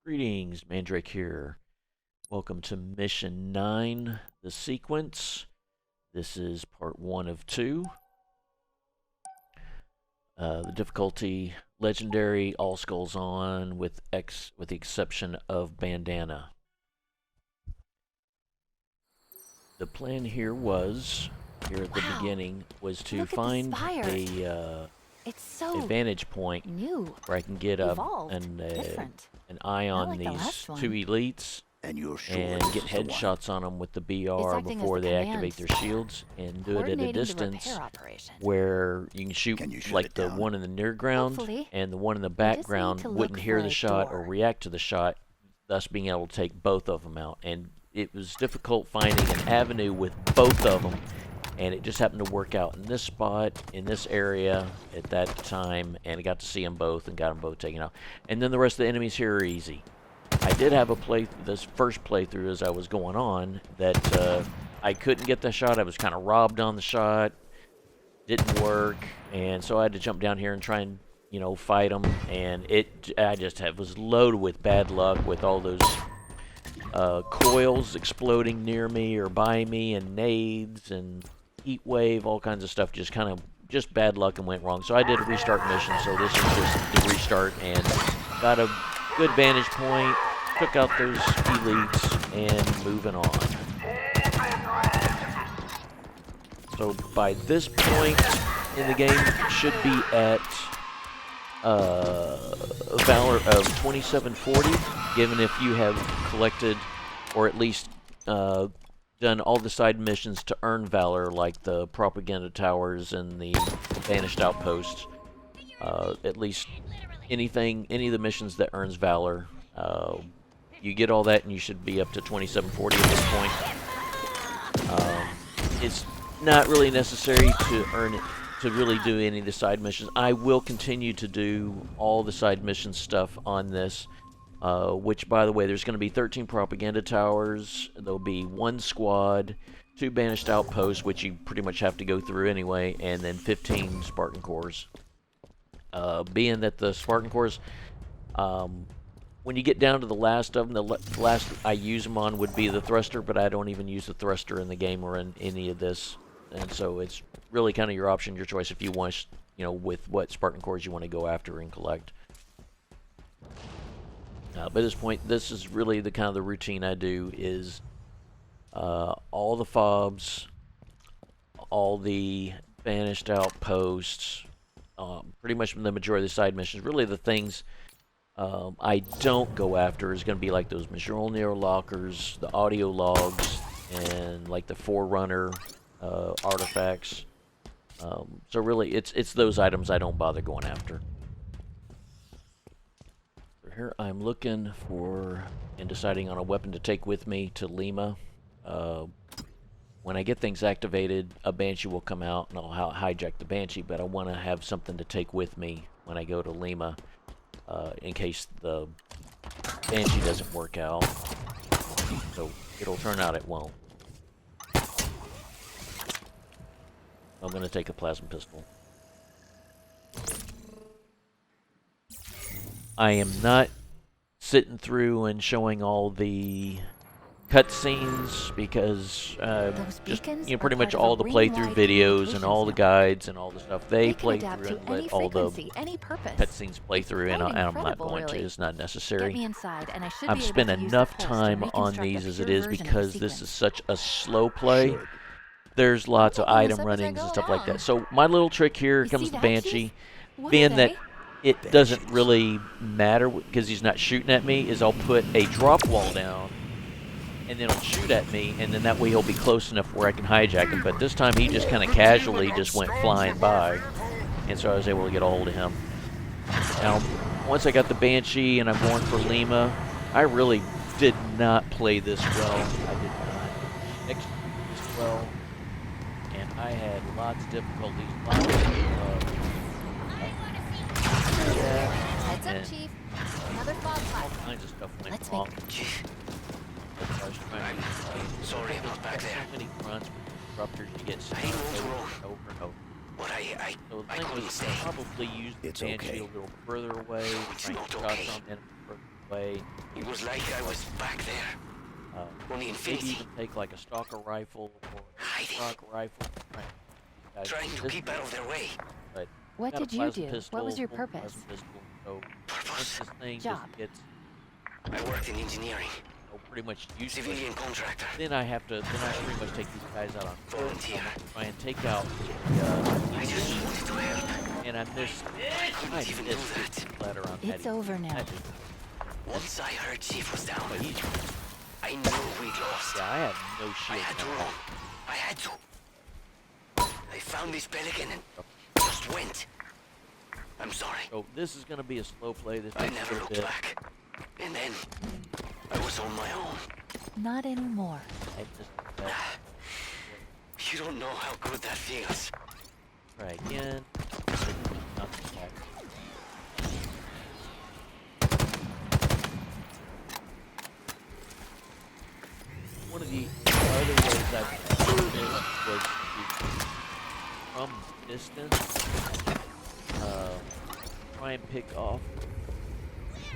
Greetings, Mandrake here. Welcome to Mission 9, the sequence. This is part 1 of 2. The difficulty, legendary, all skulls on, with the exception of Bandana. The plan here at the beginning, was to find a vantage point where I can get an eye on these two elites and get headshots on them with the BR before they activate their shields, and do it at a distance where you can shoot like the one in the near ground and the one in the background wouldn't hear the shot or react to the shot, thus being able to take both of them out. And it was difficult finding an avenue with both of them, and it just happened to work out in this spot, in this area, at that time, and I got to see them both and got them both taken out. And then the rest of the enemies here are easy. I did have this first playthrough as I was going on, that I couldn't get the shot. I was kind of robbed on the shot. Didn't work, and so I had to jump down here and try and, fight them. And I just was loaded with bad luck with all those coils exploding near me or by me, and nades and heat wave, all kinds of stuff, just bad luck and went wrong. So I did a restart mission, so this is just the restart, and got a good vantage point, took out those elites, and moving on. So by this point in the game, should be at Valor of 2740, given if you have collected, or at least done all the side missions to earn Valor, like the Propaganda Towers and the Banished Outposts. At least any of the missions that earns Valor, you get all that and you should be up to 2740 at this point. It's not really necessary to earn it to really do any of the side missions. I will continue to do all the side mission stuff on this, which, by the way, there's going to be 13 Propaganda Towers, there'll be 1 squad, 2 Banished Outposts, which you pretty much have to go through anyway, and then 15 Spartan cores. Being that the Spartan cores, when you get down to the last of them, the last I use them on would be the thruster, but I don't even use the thruster in the game or in any of this. And so it's really kind of your option, your choice, if you want, with what Spartan cores you want to go after and collect. But at this point, this is really the kind of the routine I do, is all the FOBs, all the Banished Outposts, pretty much the majority of the side missions. Really the things I don't go after is going to be like those Mjolnir lockers, the audio logs, and like the Forerunner artifacts. So really it's those items I don't bother going after. Here I'm looking for and deciding on a weapon to take with me to Lima. When I get things activated, a Banshee will come out and I'll hijack the Banshee, but I want to have something to take with me when I go to Lima, in case the Banshee doesn't work out. So it'll turn out it won't. I'm going to take a plasma pistol. I am not sitting through and showing all the cutscenes, because just pretty much all the playthrough videos and all the guides and all the stuff, they play through and let all the cutscenes play through, and I'm not going to. It's not necessary. I've spent enough time on these as it is, because this is such a slow play. There's lots of item runnings and stuff like that. So my little trick here comes the Banshee, being that it doesn't really matter because he's not shooting at me, is I'll put a drop wall down and then he'll shoot at me, and then that way he'll be close enough where I can hijack him. But this time he just kind of casually just went flying by, and so I was able to get a hold of him. Now, once I got the Banshee and I'm going for Lima, I really did not play this well. I did not execute this well, and I had lots of difficulties. Heads up, Chief. Another fog pipe. All kinds of stuff went wrong. Sorry about back there. So many fronts, disruptors, you get I know what's wrong. over and over. But So the I thing couldn't was, stay. probably use the Banshee a little further away, It's trying not to okay. shots on them way. It was like I was back there. On the Maybe infinity. even take like a stalker rifle or a Hiding. rock rifle. Right. Trying to keep out of their way. But What got a did you plasma do? pistol, What was your full purpose? plasma pistol, so once Purpose? this thing Job. just gets I worked in engineering. pretty much useless, Civilian contractor. then I pretty much take these guys out on foot. Volunteer. Try and take out I just wanted to help. and I missed couldn't even do that. ladder on It's over now. Once I heard Chief was down, But he's, I knew we'd lost. yeah, I have no I shield. had to now. run. I had to. I found this pelican and just went. I'm sorry. So this is going to be a slow play. This I takes a never little looked bit. back. And then I was on my own. Not anymore. I just, You don't know how good that feels. try again. Nothing back. One of the other ways I've done this was to, from distance, try and pick off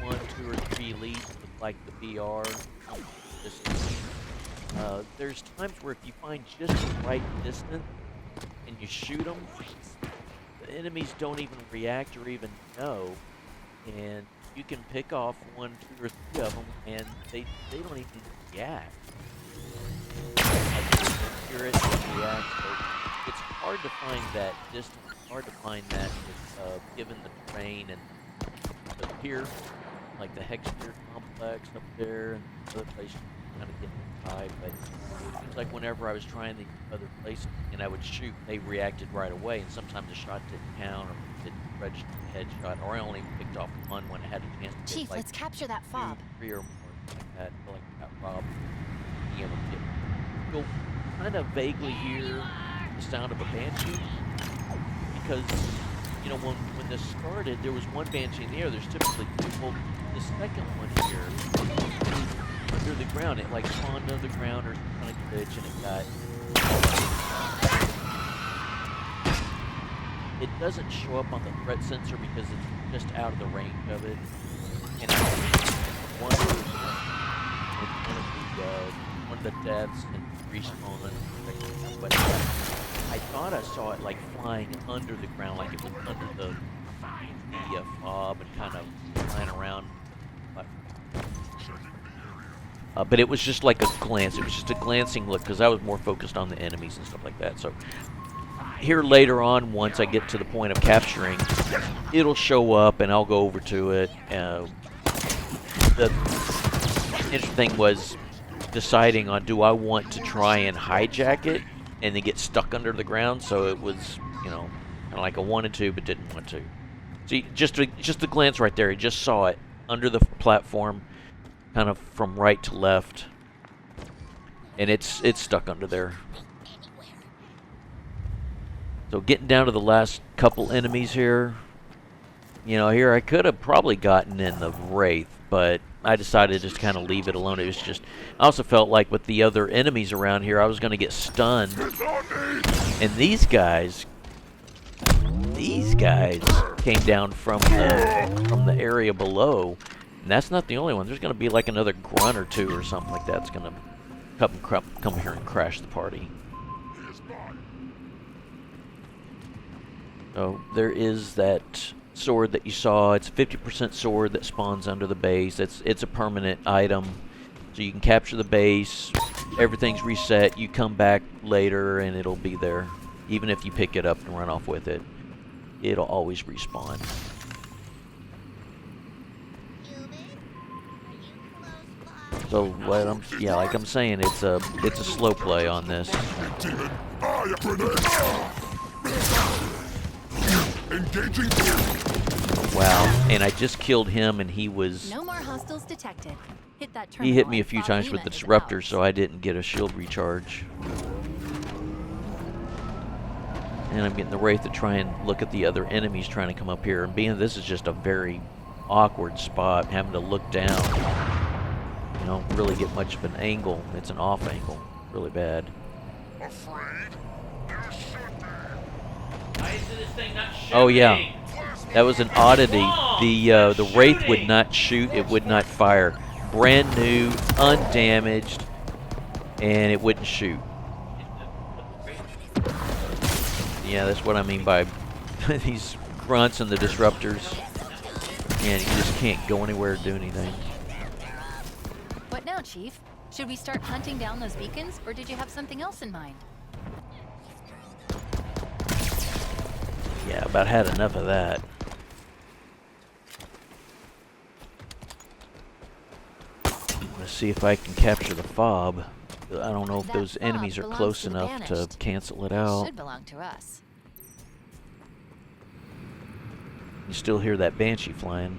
1, 2, or 3 leads with like the BR. There's times where if you find just the right distance and you shoot them, the enemies don't even react or even know, and you can pick off 1, 2, or 3 of them, and they don't even react. Hear it and react. So it's hard to find that distance. It's hard to find that given the terrain and the pier, like the Hexpier complex up there and other places, kind of getting high. But it seems like whenever I was trying the other places and I would shoot, they reacted right away, and sometimes the shot didn't count or didn't register the headshot, or I only picked off one when I had a chance to Chief, get like let's capture that 2, FOB. 3 or more like that. I feel like I got robbed. Being able to get, you'll kind of vaguely hear the sound of a banshee, because you know when this started, there was one banshee in the air. There's typically 2. Well, the second one here is under the ground. It like spawned under the ground or some kind of glitch, and it got. It doesn't show up on the threat sensor because it's just out of the range of it. And I wonder one of the deaths and respawn, but I thought I saw it like flying under the ground, like it was under the FOB and kind of flying around. But it was just like a glance. It was just a glancing look because I was more focused on the enemies and stuff like that. So here later on, once I get to the point of capturing, it'll show up and I'll go over to it. The interesting thing was deciding on, do I want to try and hijack it and then get stuck under the ground? So it was, you know, kind of like I wanted to but didn't want to. See, just the glance right there, I just saw it under the platform, kind of from right to left, and it's stuck under there. So getting down to the last couple enemies here, you know, here I could have probably gotten in the Wraith, but I decided to just kind of leave it alone. It was just, I also felt like with the other enemies around here, I was going to get stunned. And these guys came down from the area below, and that's not the only one. There's going to be like another grunt or 2 or something like that. It's going to come here and crash the party. So there is that sword that you saw. It's a 50% sword that spawns under the base. It's a permanent item, so you can capture the base. Everything's reset. You come back later and it'll be there. Even if you pick it up and run off with it, it'll always respawn. So what like I'm saying, it's a slow play on this. Wow, and I just killed him, and he was. No more hostiles detected. Hit that He hit terminal me a and few FOB times Lima with the is disruptor, ours. so I didn't get a shield recharge. And I'm getting the Wraith to try and look at the other enemies trying to come up here. And being this is just a very awkward spot, having to look down, you don't really get much of an angle. It's an off angle, really bad. Oh yeah, that was an oddity. The Wraith would not shoot, it would not fire. Brand new, undamaged, and it wouldn't shoot. Yeah, that's what I mean by these grunts and the disruptors. And you just can't go anywhere or do anything. What now, Chief? Should we start hunting down those beacons, or did you have something else in mind? Yeah, about had enough of that. Let's see if I can capture the FOB. I don't know if That those FOB enemies are belongs close to the enough to Banished. cancel it out. Should belong to us. You still hear that Banshee flying.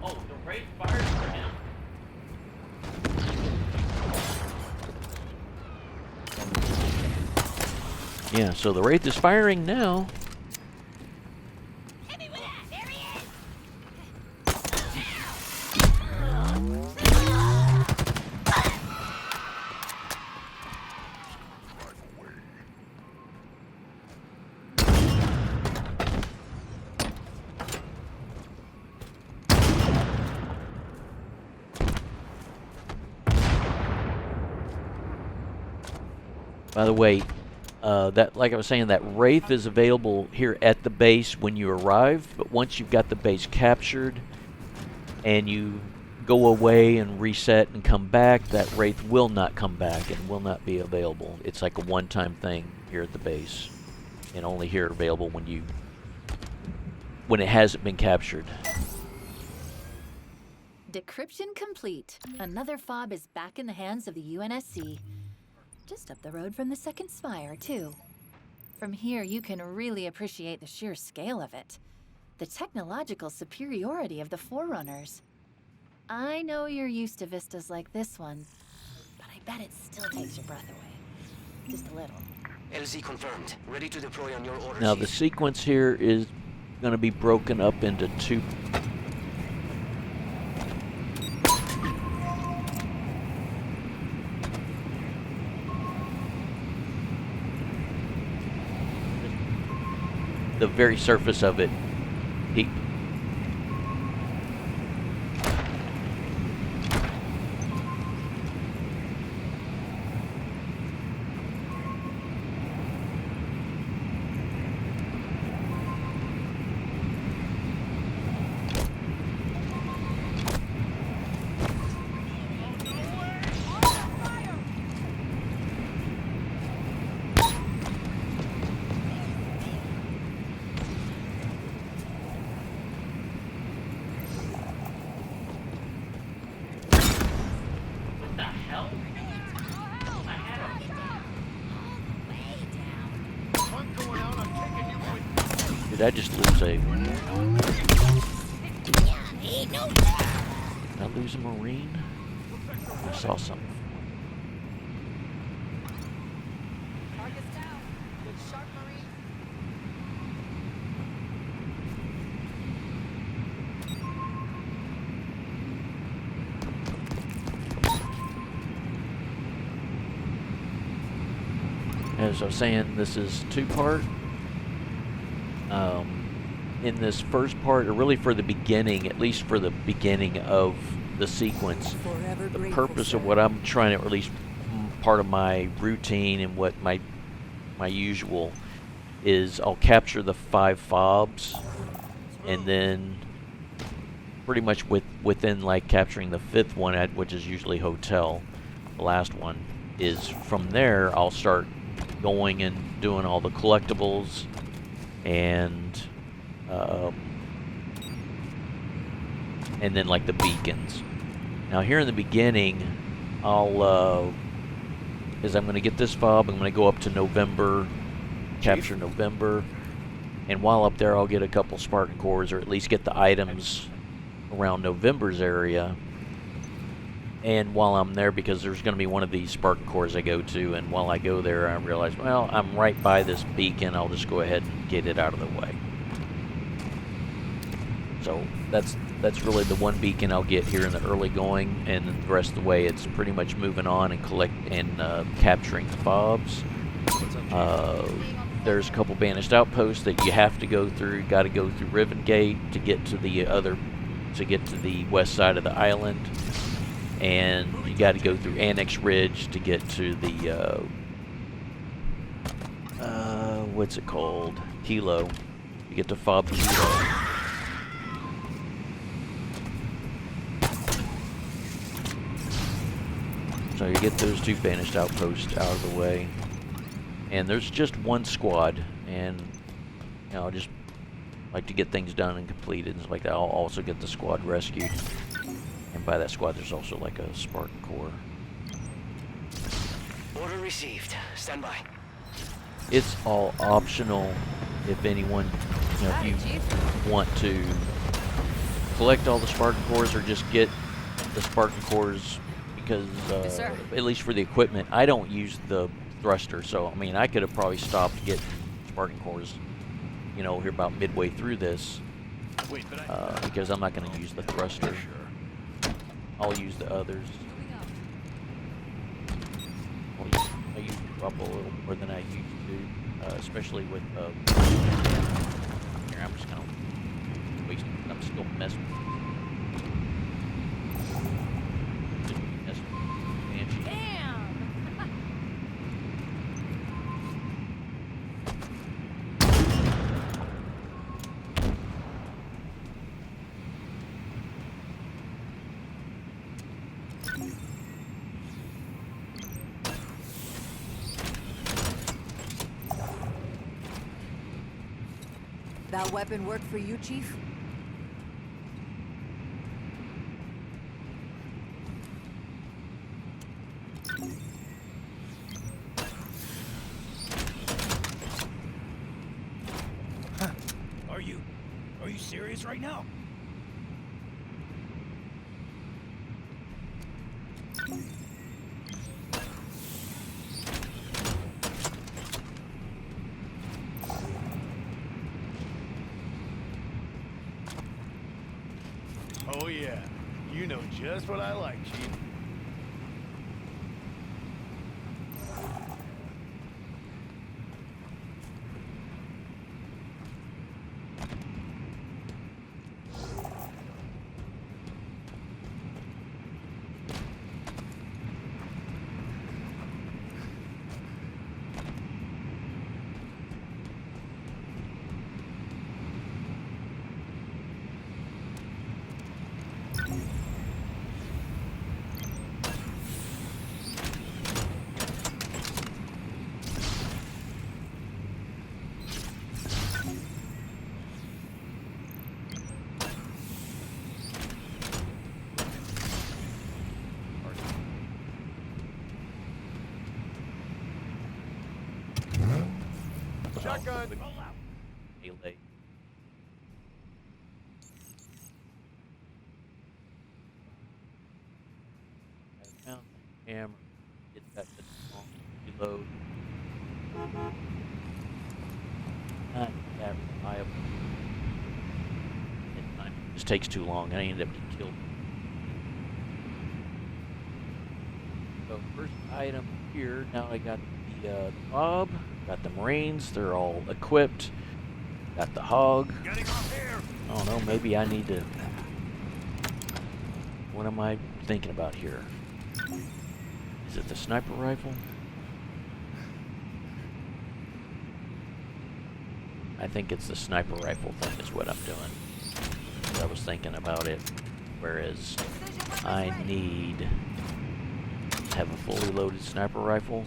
Oh, the Wraith fires for him. Yeah, so the Wraith is firing now. By the way, that, like I was saying, that Wraith is available here at the base when you arrive, but once you've got the base captured and you go away and reset and come back, that Wraith will not come back and will not be available. It's like a one-time thing here at the base, and only here available when it hasn't been captured. Decryption complete. Another FOB is back in the hands of the UNSC. Just up the road from the second Spire, too. From here, you can really appreciate the sheer scale of it. The technological superiority of the Forerunners. I know you're used to vistas like this one, but I bet it still takes your breath away. Just a little. LZ confirmed. Ready to deploy on your order. Now, Chief. the sequence here is going to be broken up into two. The very surface of it. Did I just lose a... Did I lose a Marine? I saw something. As I was saying, this is two-part. In this first part, or really for the beginning, at least for the beginning of the sequence, the purpose of what I'm trying to, or at least part of my routine and what my usual is, I'll capture the 5 FOBs, and then pretty much within like capturing the 5th one, which is usually hotel, the last one, is from there I'll start going and doing all the collectibles and then like the beacons. Now here in the beginning, I'll is I'm going to get this FOB. I'm going to go up to November, capture November, and while up there, I'll get a couple Spartan cores, or at least get the items around November's area. And while I'm there, because there's going to be one of these Spartan cores I go to, and while I go there, I realize, well, I'm right by this beacon. I'll just go ahead and get it out of the way. So that's really the one beacon I'll get here in the early going, and then the rest of the way it's pretty much moving on and capturing the FOBs. There's a couple banished outposts that you have to go through. You got to go through Riven Gate to get to the west side of the island, and you got to go through Annex Ridge to get to the what's it called? Kilo. You get to FOB Kilo. So you get those two banished outposts out of the way. And there's just one squad, and you know, I just like to get things done and completed and stuff like that. I'll also get the squad rescued. And by that squad there's also like a Spartan Corps. Order received. Stand by. It's all optional if anyone, you know, if you want to collect all the Spartan Corps or just get the Spartan Corps because, at least for the equipment, I don't use the thruster, so I mean I could have probably stopped to get Spartan Corps, you know, here about midway through this, because I'm not going to use the thruster. I'll use the others. I use the up a little more than I used to, especially with here I'm just kind of wasting. I'm still messing with That weapon work for you, Chief? Huh. Are you serious right now? Oh yeah, you know just what I like, Chief. Shotgun. Melee. I found the hammer. Get that long reload. Not that reliable. It just takes too long. I end up getting killed. So first item here. Now I got the FOB. Got the Marines, they're all equipped. Got the hog. I don't know, maybe I need to... What am I thinking about here? Is it the sniper rifle? I think it's the sniper rifle thing is what I'm doing. I was thinking about it, whereas I need to have a fully loaded sniper rifle.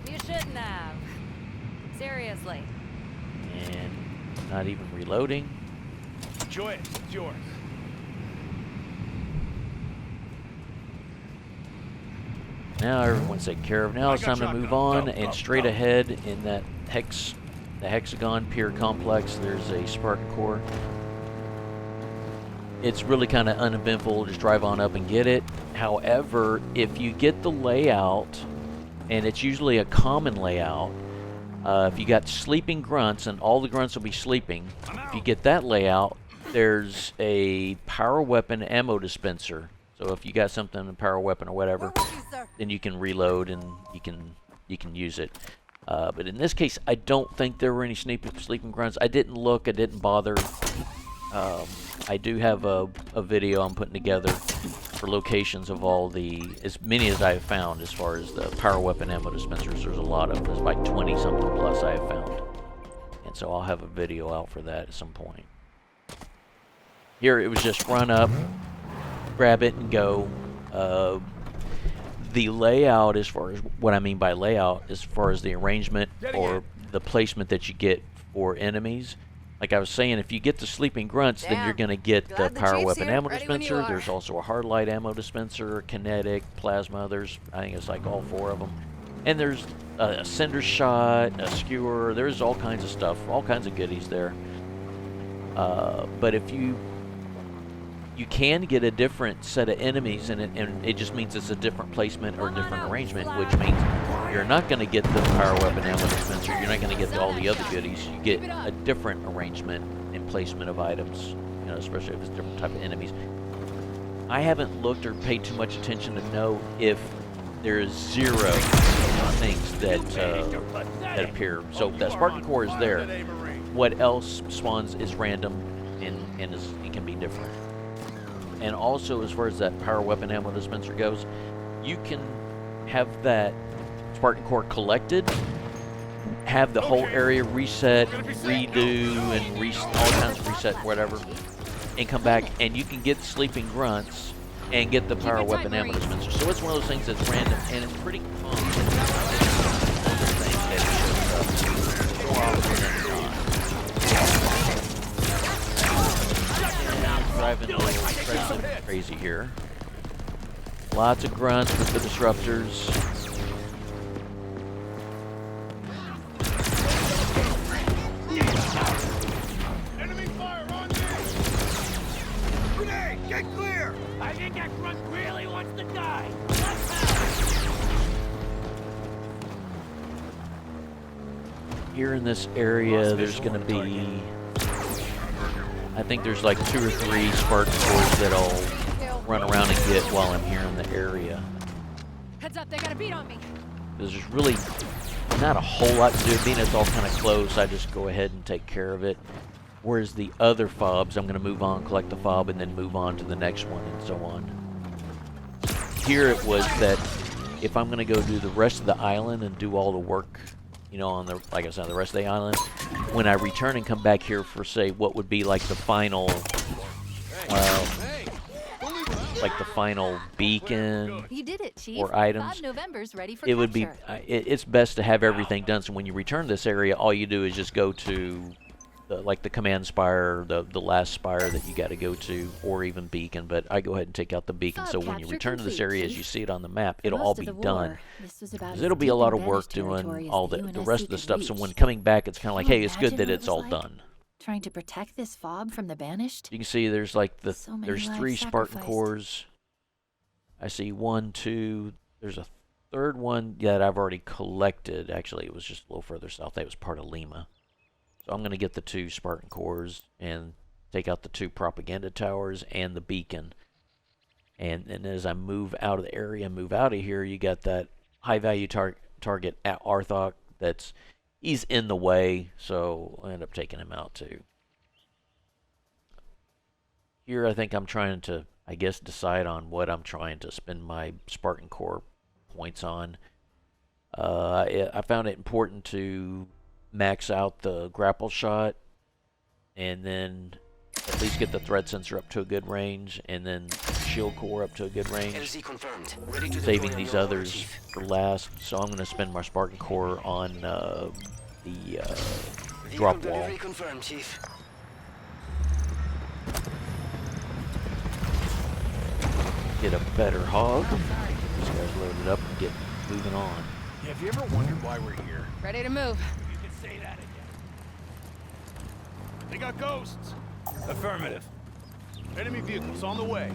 You shouldn't have. Seriously. And not even reloading. Enjoy it. It's yours. Now everyone's taken care of. Now it's time to move on, and straight ahead in that the hexagon pier complex, there's a Spartan Corps. It's really kind of uneventful. Just drive on up and get it. However, if you get the layout, and it's usually a common layout, If you got sleeping grunts, and all the grunts will be sleeping, if you get that layout, there's a power weapon ammo dispenser. So if you got something, a power weapon or whatever, then you can reload and you can use it. But in this case, I don't think there were any sleeping grunts. I didn't look. I didn't bother. I do have a video I'm putting together for locations of all as many as I have found as far as the power weapon ammo dispensers. There's a lot of them. There's like 20 something plus I have found. And so I'll have a video out for that at some point. Here it was just run up, grab it and go. The layout, as far as what I mean by layout, as far as the arrangement or the placement that you get for enemies, like I was saying, if you get the sleeping grunts, then you're going to get the power weapon ammo dispenser. There's also a hard light ammo dispenser, kinetic, plasma. I think it's like all 4 of them. And there's a cinder shot, a skewer. There's all kinds of stuff, all kinds of goodies there. But if you can get a different set of enemies, and it just means it's a different placement or a different arrangement, which means you're not going to get the power weapon ammo dispenser, you're not going to get all the other goodies. You get a different arrangement and placement of items, especially if it's different type of enemies. I haven't looked or paid too much attention to know if there is 0 things that appear. So that Spartan core is there. What else spawns is random and it can be different. And also, as far as that power weapon ammo dispenser goes, you can have that Spartan core collected, have the whole area reset, redo, and all kinds of reset, whatever, and come back, and you can get sleeping grunts and get the power weapon ammo dispenser. So it's one of those things that's random, and it's pretty common. Driving a little crazy here. Lots of grunts with the disruptors. Enemy fire on me! Grenade, get clear! I think that grunt really wants to die. Here in this area, there's going to be, I think there's like 2 or 3 Spartan cores that I'll run around and get while I'm here in the area. Heads up, they got a beat on me. There's really not a whole lot to do. Being it's all kind of close, I just go ahead and take care of it. Whereas the other FOBs, I'm going to move on, collect the FOB, and then move on to the next one, and so on. Here it was that if I'm going to go do the rest of the island and do all the work, on the, like I said, the rest of the island, when I return and come back here for, say, what would be like the final, beacon You did it, Chief. or items, FOB November's ready for it would be, capture. it's best to have everything done. So when you return to this area, all you do is just go to the command spire, the last spire that you got to go to, or even beacon. But I go ahead and take out the beacon, so when you return to this area, as you see it on the map, it'll all be done. Because it'll be a lot of work doing all the rest of the stuff. So when coming back, it's kind of like, hey, it's good that it's all done. Trying to protect this FOB from the Banished? You can see there's like there's 3 lives Spartan sacrificed. cores. I see 1, 2. There's a third one that I've already collected. Actually, it was just a little further south. That was part of Lima. So I'm going to get the 2 Spartan cores and take out the 2 propaganda towers and the beacon. And as I move out of the area, move out of here, you got that high value target at Arthoc he's in the way, so I end up taking him out too. Here I think I'm trying to, I guess, decide on what I'm trying to spend my Spartan core points on. I found it important to max out the grapple shot and then at least get the thread sensor up to a good range, and then shield core up to a good range, LZ confirmed. Ready to saving deploy these on your others Chief. for last. So I'm going to spend my Spartan core on the Vehicle drop wall. delivery confirmed, Chief. Get a better hog. These guys loaded up and get moving on. Yeah, have you ever wondered why we're here? Ready to move. You can say that again. They got ghosts. Affirmative. Enemy vehicles on the way.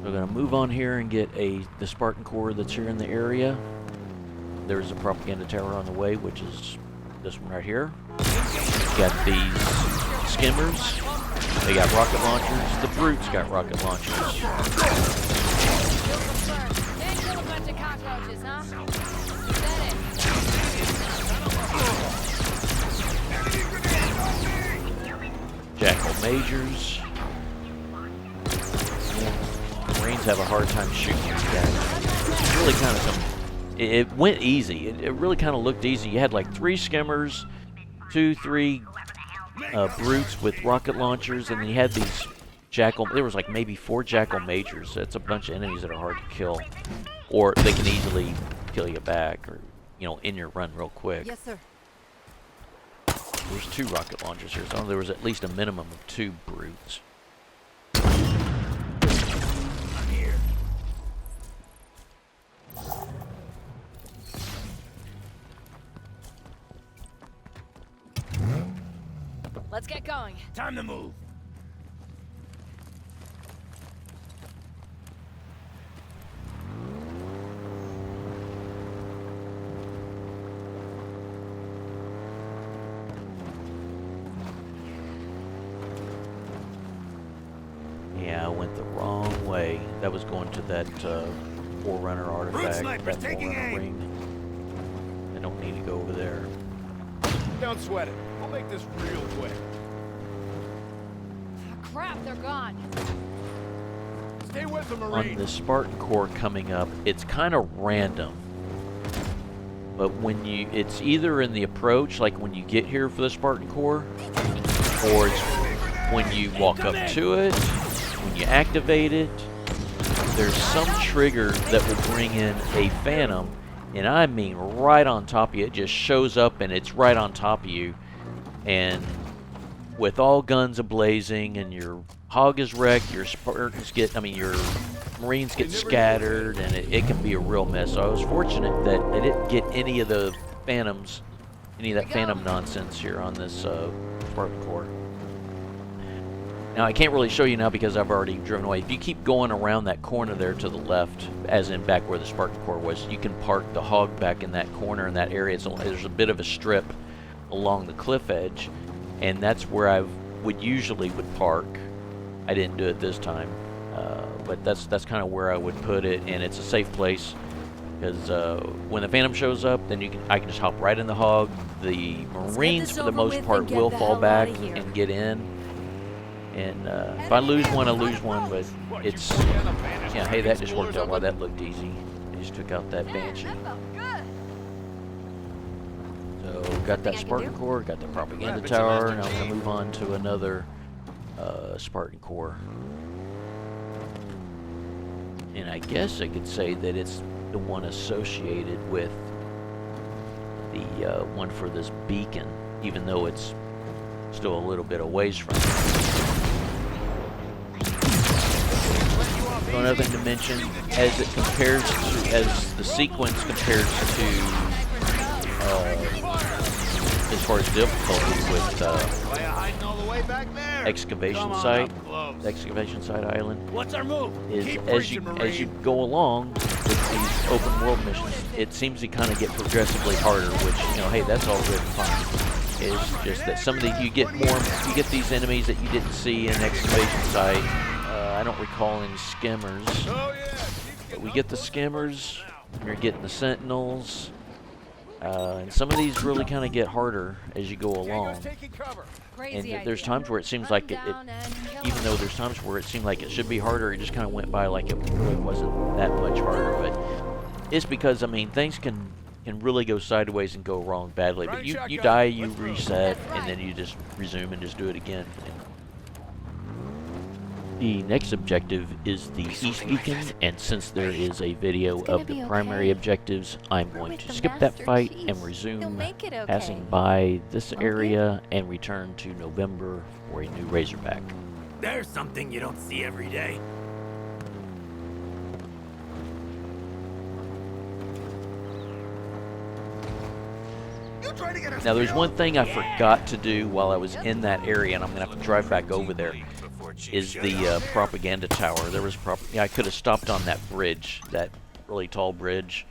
we're going to move on here and get the Spartan core that's here in the area. There's a propaganda tower on the way, which is this one right here. Got these skimmers. They got rocket launchers. The brutes got rocket launchers. Can't kill a bunch of cockroaches, huh? Said it. Jackal majors. Marines have a hard time shooting these guys. It's really kind of some. It went easy. It really kind of looked easy. You had like 3 skimmers, 3 brutes with rocket launchers, and then you had these jackal. There was like maybe 4 jackal majors. That's a bunch of enemies that are hard to kill, or they can easily kill you back, or in your run real quick. Yes, sir. There's 2 rocket launchers here, so there was at least a minimum of 2 brutes. I'm here. Let's get going. Time to move. Yeah, I went the wrong way. That was going to that Forerunner artifact, snipers that taking Forerunner aim. ring. I don't need to go over there. Don't sweat it. I'll make this real quick. Oh, crap, they're gone. Stay with the On Marine. the Spartan core coming up, it's kind of random. But when it's either in the approach, like when you get here for the Spartan core, or it's when you walk up to it, when you activate it. There's some trigger that will bring in a Phantom, and I mean right on top of you. It just shows up and it's right on top of you, and with all guns ablazing, and your hog is wrecked, your Spartans your Marines get scattered, and it can be a real mess. So I was fortunate that I didn't get any of the Phantoms, any of that Phantom nonsense here on this Spartan core. Now, I can't really show you now because I've already driven away. If you keep going around that corner there to the left, as in back where the Spartan core was, you can park the hog back in that corner in that area. There's a bit of a strip along the cliff edge, and that's where I would usually park. I didn't do it this time, but that's kind of where I would put it, and it's a safe place because when the Phantom shows up, then I can just hop right in the hog. The Marines, for the most part, will fall back and get in. And if I lose one, I lose one, but it's, yeah, hey, that just worked out. Wow, that looked easy. I just took out that Banshee. So, got that Spartan core, got the propaganda tower, now I'm going to move on to another Spartan core. And I guess I could say that it's the one associated with the one for this beacon, even though it's still a little bit a ways from it. So another thing to mention, as the sequence compares to, as far as difficulty with excavation site island, What's our move? is as you go along with these open world missions, it seems to kind of get progressively harder. Which, hey, that's all good and fine. It's just that some of you get these enemies that you didn't see in excavation site. I don't recall any skimmers, but we get the skimmers. You're getting the sentinels, and some of these really kind of get harder as you go along. And there's times where it seems like even though there's times where it seemed like it should be harder, it just kind of went by like it really wasn't that much harder. But it's because, I mean, things can really go sideways and go wrong badly. But you die, you reset, and then you just resume and just do it again. The next objective is the East Beacon, and since there is a video of the primary objectives, I'm going to skip that fight and resume passing by this area and return to November for a new Razorback. There's something you don't see every day. Now there's one thing I forgot to do while I was in that area, and I'm going to have to drive back over there. is the propaganda tower. There was I could have stopped on that bridge, that really tall bridge,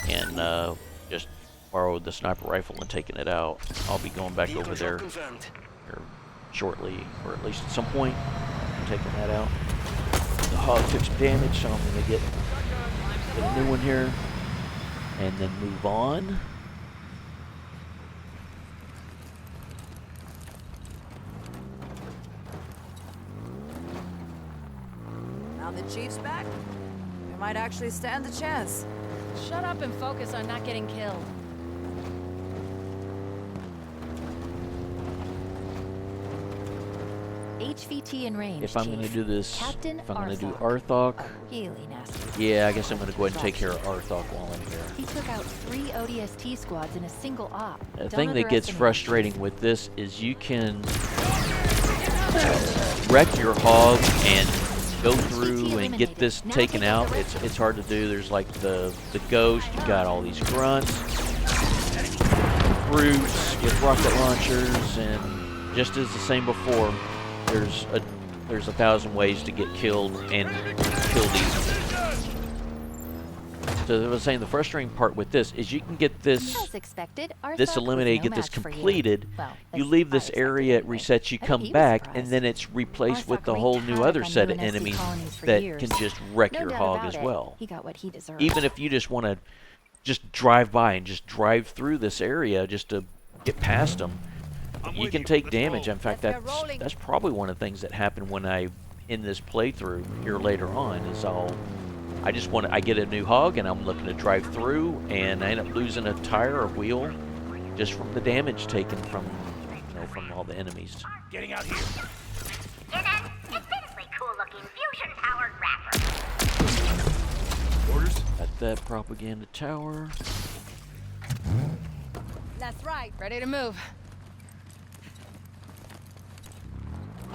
and just borrowed the sniper rifle and taken it out. I'll be going back over there here shortly, or at least at some point, taking that out. The hog took some damage, so I'm going to get a new one here, and then move on. Now the Chief's back, we might actually stand a chance. Shut up and focus on not getting killed. HVT in range. If I'm going to Chief. do this, Captain if I'm going to do Arthoc. Arthoc, Really nasty. yeah, I guess I'm going to go ahead and take care of Arthoc while I'm here. He took out 3 ODST squads in a single op. The Don't thing that gets underestimate frustrating with this is you can wreck your hog and go through and get this taken out. It's hard to do. There's like the ghost. You got all these grunts, brutes with rocket launchers, and just as the same before, there's 1,000 ways to get killed and kill these. So as I was saying, the frustrating part with this is you can get this As expected, this Arthoc eliminated, was no get this match for you. completed. Well, You as leave I this expected area, it anyway. resets, you I come think he was back, surprised. and then it's replaced with Arthoc the whole wreaked new havoc other on set of UNSC enemies colonies for that years. can just wreck No your doubt hog about as it. well. He got what he deserved. Even if you just want to just drive by and just drive through this area just to get past them, you can take damage. In fact, that's probably one of the things that happened when I in this playthrough here later on is I get a new hog and I'm looking to drive through and I end up losing a tire or wheel just from the damage taken from from all the enemies. Getting out here. In an admittedly cool-looking fusion-powered wrapper. Orders? Got that propaganda tower. That's right. Ready to move.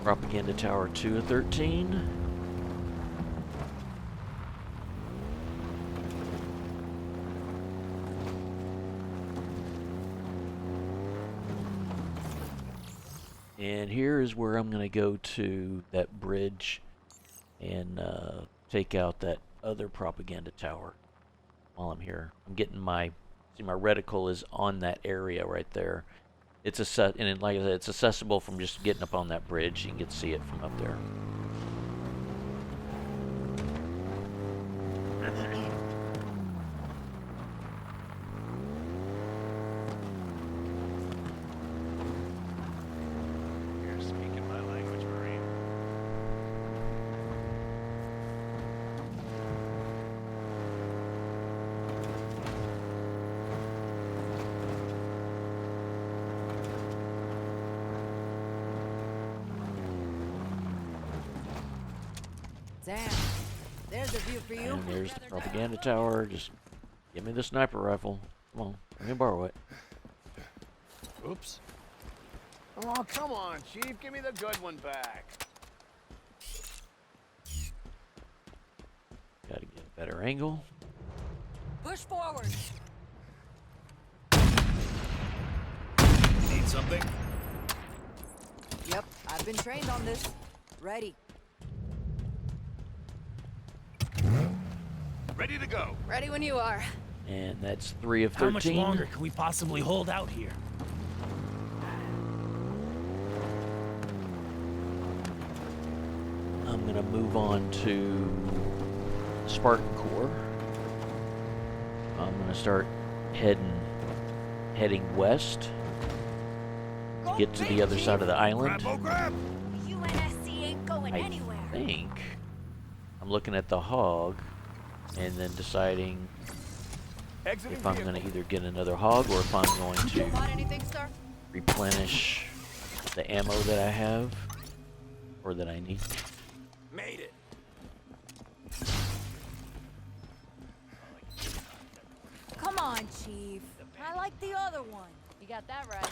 Propaganda tower 2 of 13. And here is where I'm going to go to that bridge and take out that other propaganda tower while I'm here. I'm getting my reticle is on that area right there. It's and like I said, it's accessible from just getting up on that bridge. You can get to see it from up there. You're speaking my language, Marine. Damn. There's a view for you. And there's the propaganda tower. Just give me the sniper rifle. Come on, let me borrow it. Oops. Oh, come on, Chief. Give me the good one back. Got to get a better angle. Push forward. Need something? Yep, I've been trained on this. Ready. Ready to go. Ready when you are. And that's 3 of 13. How much longer can we possibly hold out here? I'm going to move on to Spartan Core. I'm going to start heading west. Get to the other side of the island. Grab, oh grab! UNSC ain't going I anywhere. think I'm looking at the hog and then deciding Exiting if I'm vehicle. going to either get another hog or if I'm going to Got anything, sir? replenish the ammo that I have or that I need. Made it. Come on, Chief. I like the other one. You got that right.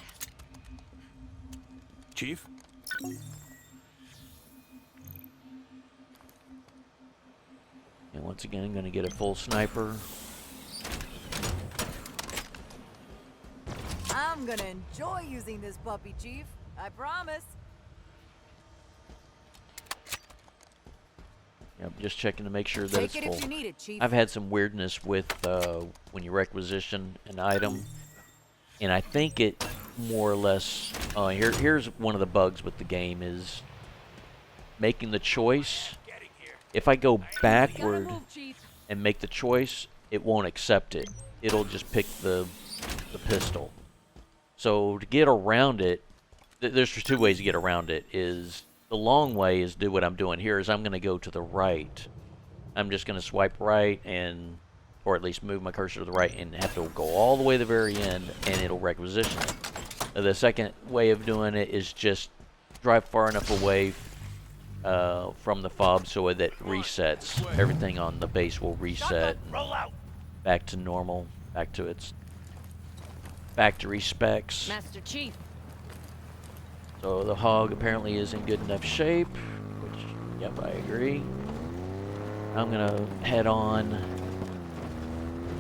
Chief? And once again, I'm going to get a full sniper. I'm gonna enjoy using this puppy, Chief. I promise. Yep, just checking to make sure that Take it's it full. if you need it, Chief. I've had some weirdness with when you requisition an item, and I think it more or less. Here's one of the bugs with the game is making the choice. If I go backward and make the choice, it won't accept it. It'll just pick the pistol. So to get around it, there's two ways to get around it. Is the long way is do what I'm doing here. Is I'm going to go to the right. I'm just going to swipe right and, or at least move my cursor to the right and have to go all the way to the very end, and it'll requisition it. The second way of doing it is just drive far enough away from the FOB so that it resets. Everything on the base will reset back to normal, back to its factory specs. Master Chief. So the hog apparently is in good enough shape, which, yep, I agree. I'm gonna head on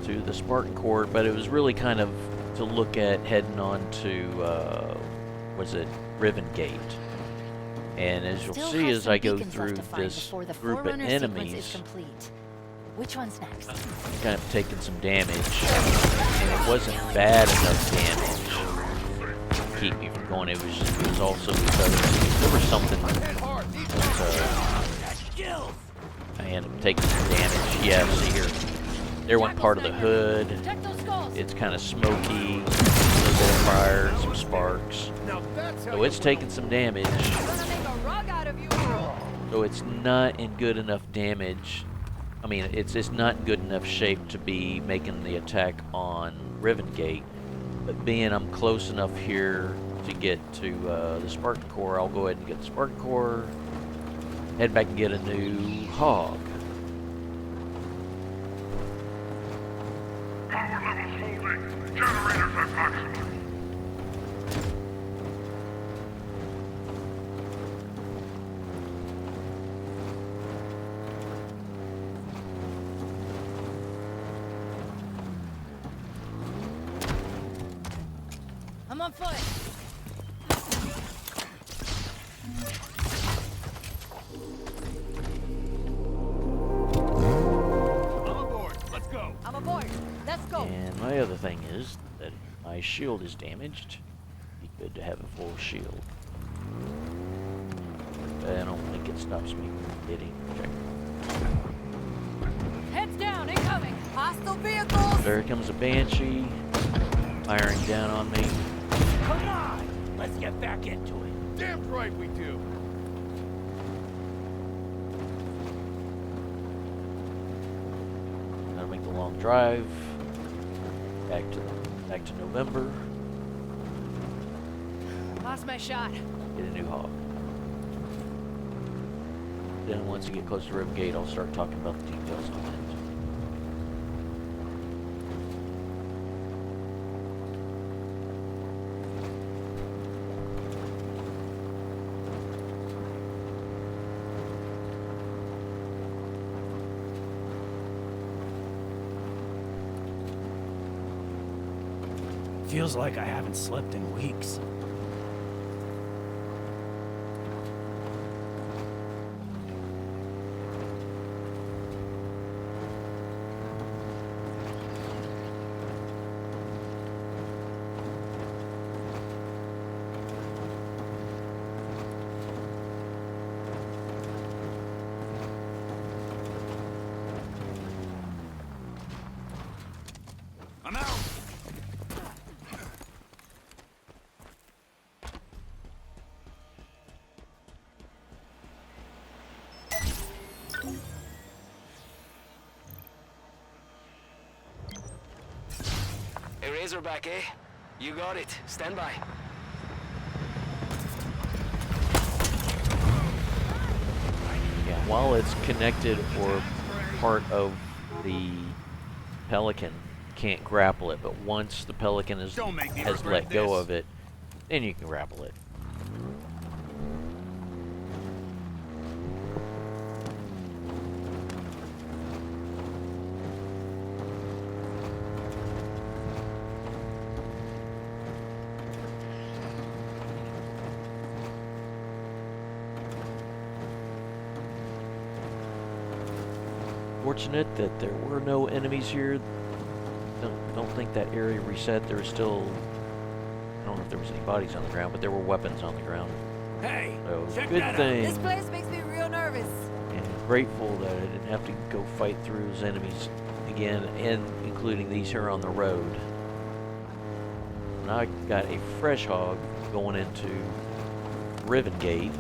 to the Spartan Court, but it was really kind of to look at heading on to, was it Riven Gate? And as you'll Still see have as some I go beacons through left to find this before the group of Forerunner sequence is enemies, complete. Which one's next? kind of taking some damage, and it wasn't bad enough damage to keep me from going. It was also because there was something that, I ended up taking some damage. Yeah, see here, there went part of the hood. Check those skulls. It's kind of smoky, a little bit of fire, some sparks. So it's taking some damage. Gonna make a rug out of you. So it's not in good enough damage. I mean, it's not in good enough shape to be making the attack on Riven Gate. But being I'm close enough here to get to the Spartan Core, I'll go ahead and get the Spartan Core, head back and get a new hog. Power levels holding. Generators at maximum. I'm on foot. I'm aboard. Let's go. I'm aboard. Let's go. And my other thing is that my shield is damaged. Be good to have a full shield. But I don't think it stops me from getting checked. Heads down, incoming. Hostile vehicles. There comes a Banshee, firing down on me. Come on. Let's get back into it. Damn right we do. Gotta make the long drive back to November. Lost my shot. Get a new hog. Then once you get close to Riven Gate, I'll start talking about the details on it. Feels like I haven't slept in weeks. I'm out. A Razorback, eh? You got it. Stand by. Yeah, while it's connected or part of the Pelican, can't grapple it. But once the Pelican has let go of it, then you can grapple it. unfortunate that there were no enemies here. Don't think that area reset. There was still, I don't know if there was any bodies on the ground, but there were weapons on the ground. Hey, So check good that thing. This place makes me real nervous. And grateful that I didn't have to go fight through his enemies again, and including these here on the road. And I got a fresh hog going into Riven Gate.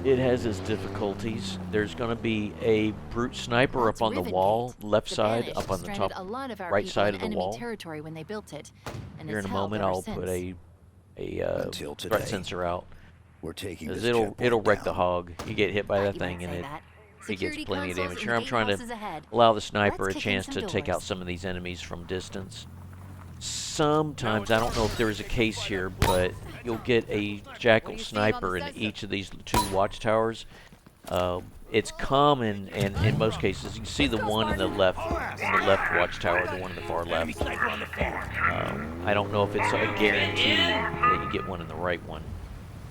It has its difficulties. There's going to be a brute sniper up on the Riven wall, Gate. left The side, Banished up on the stranded top a lot of our right people side in of the enemy wall. territory when they built it, and Here in it's a held moment, ever I'll since. put a Until threat today, sensor out, we're taking because this it'll checkpoint wreck down. the hog. You get hit by Thought that you might thing, and say it that. gets Security plenty of consoles damage. in Here I'm trying to gatehouses ahead. allow the sniper a Let's kick in chance some to take out doors. some of these enemies from distance. Sometimes, I don't know if there is a case here, but you'll get a jackal sniper in each of these 2 watchtowers. It's common, and in most cases, you can see the one in the left watchtower, the one in the far left. I don't know if it's a guarantee that you get one in the right one.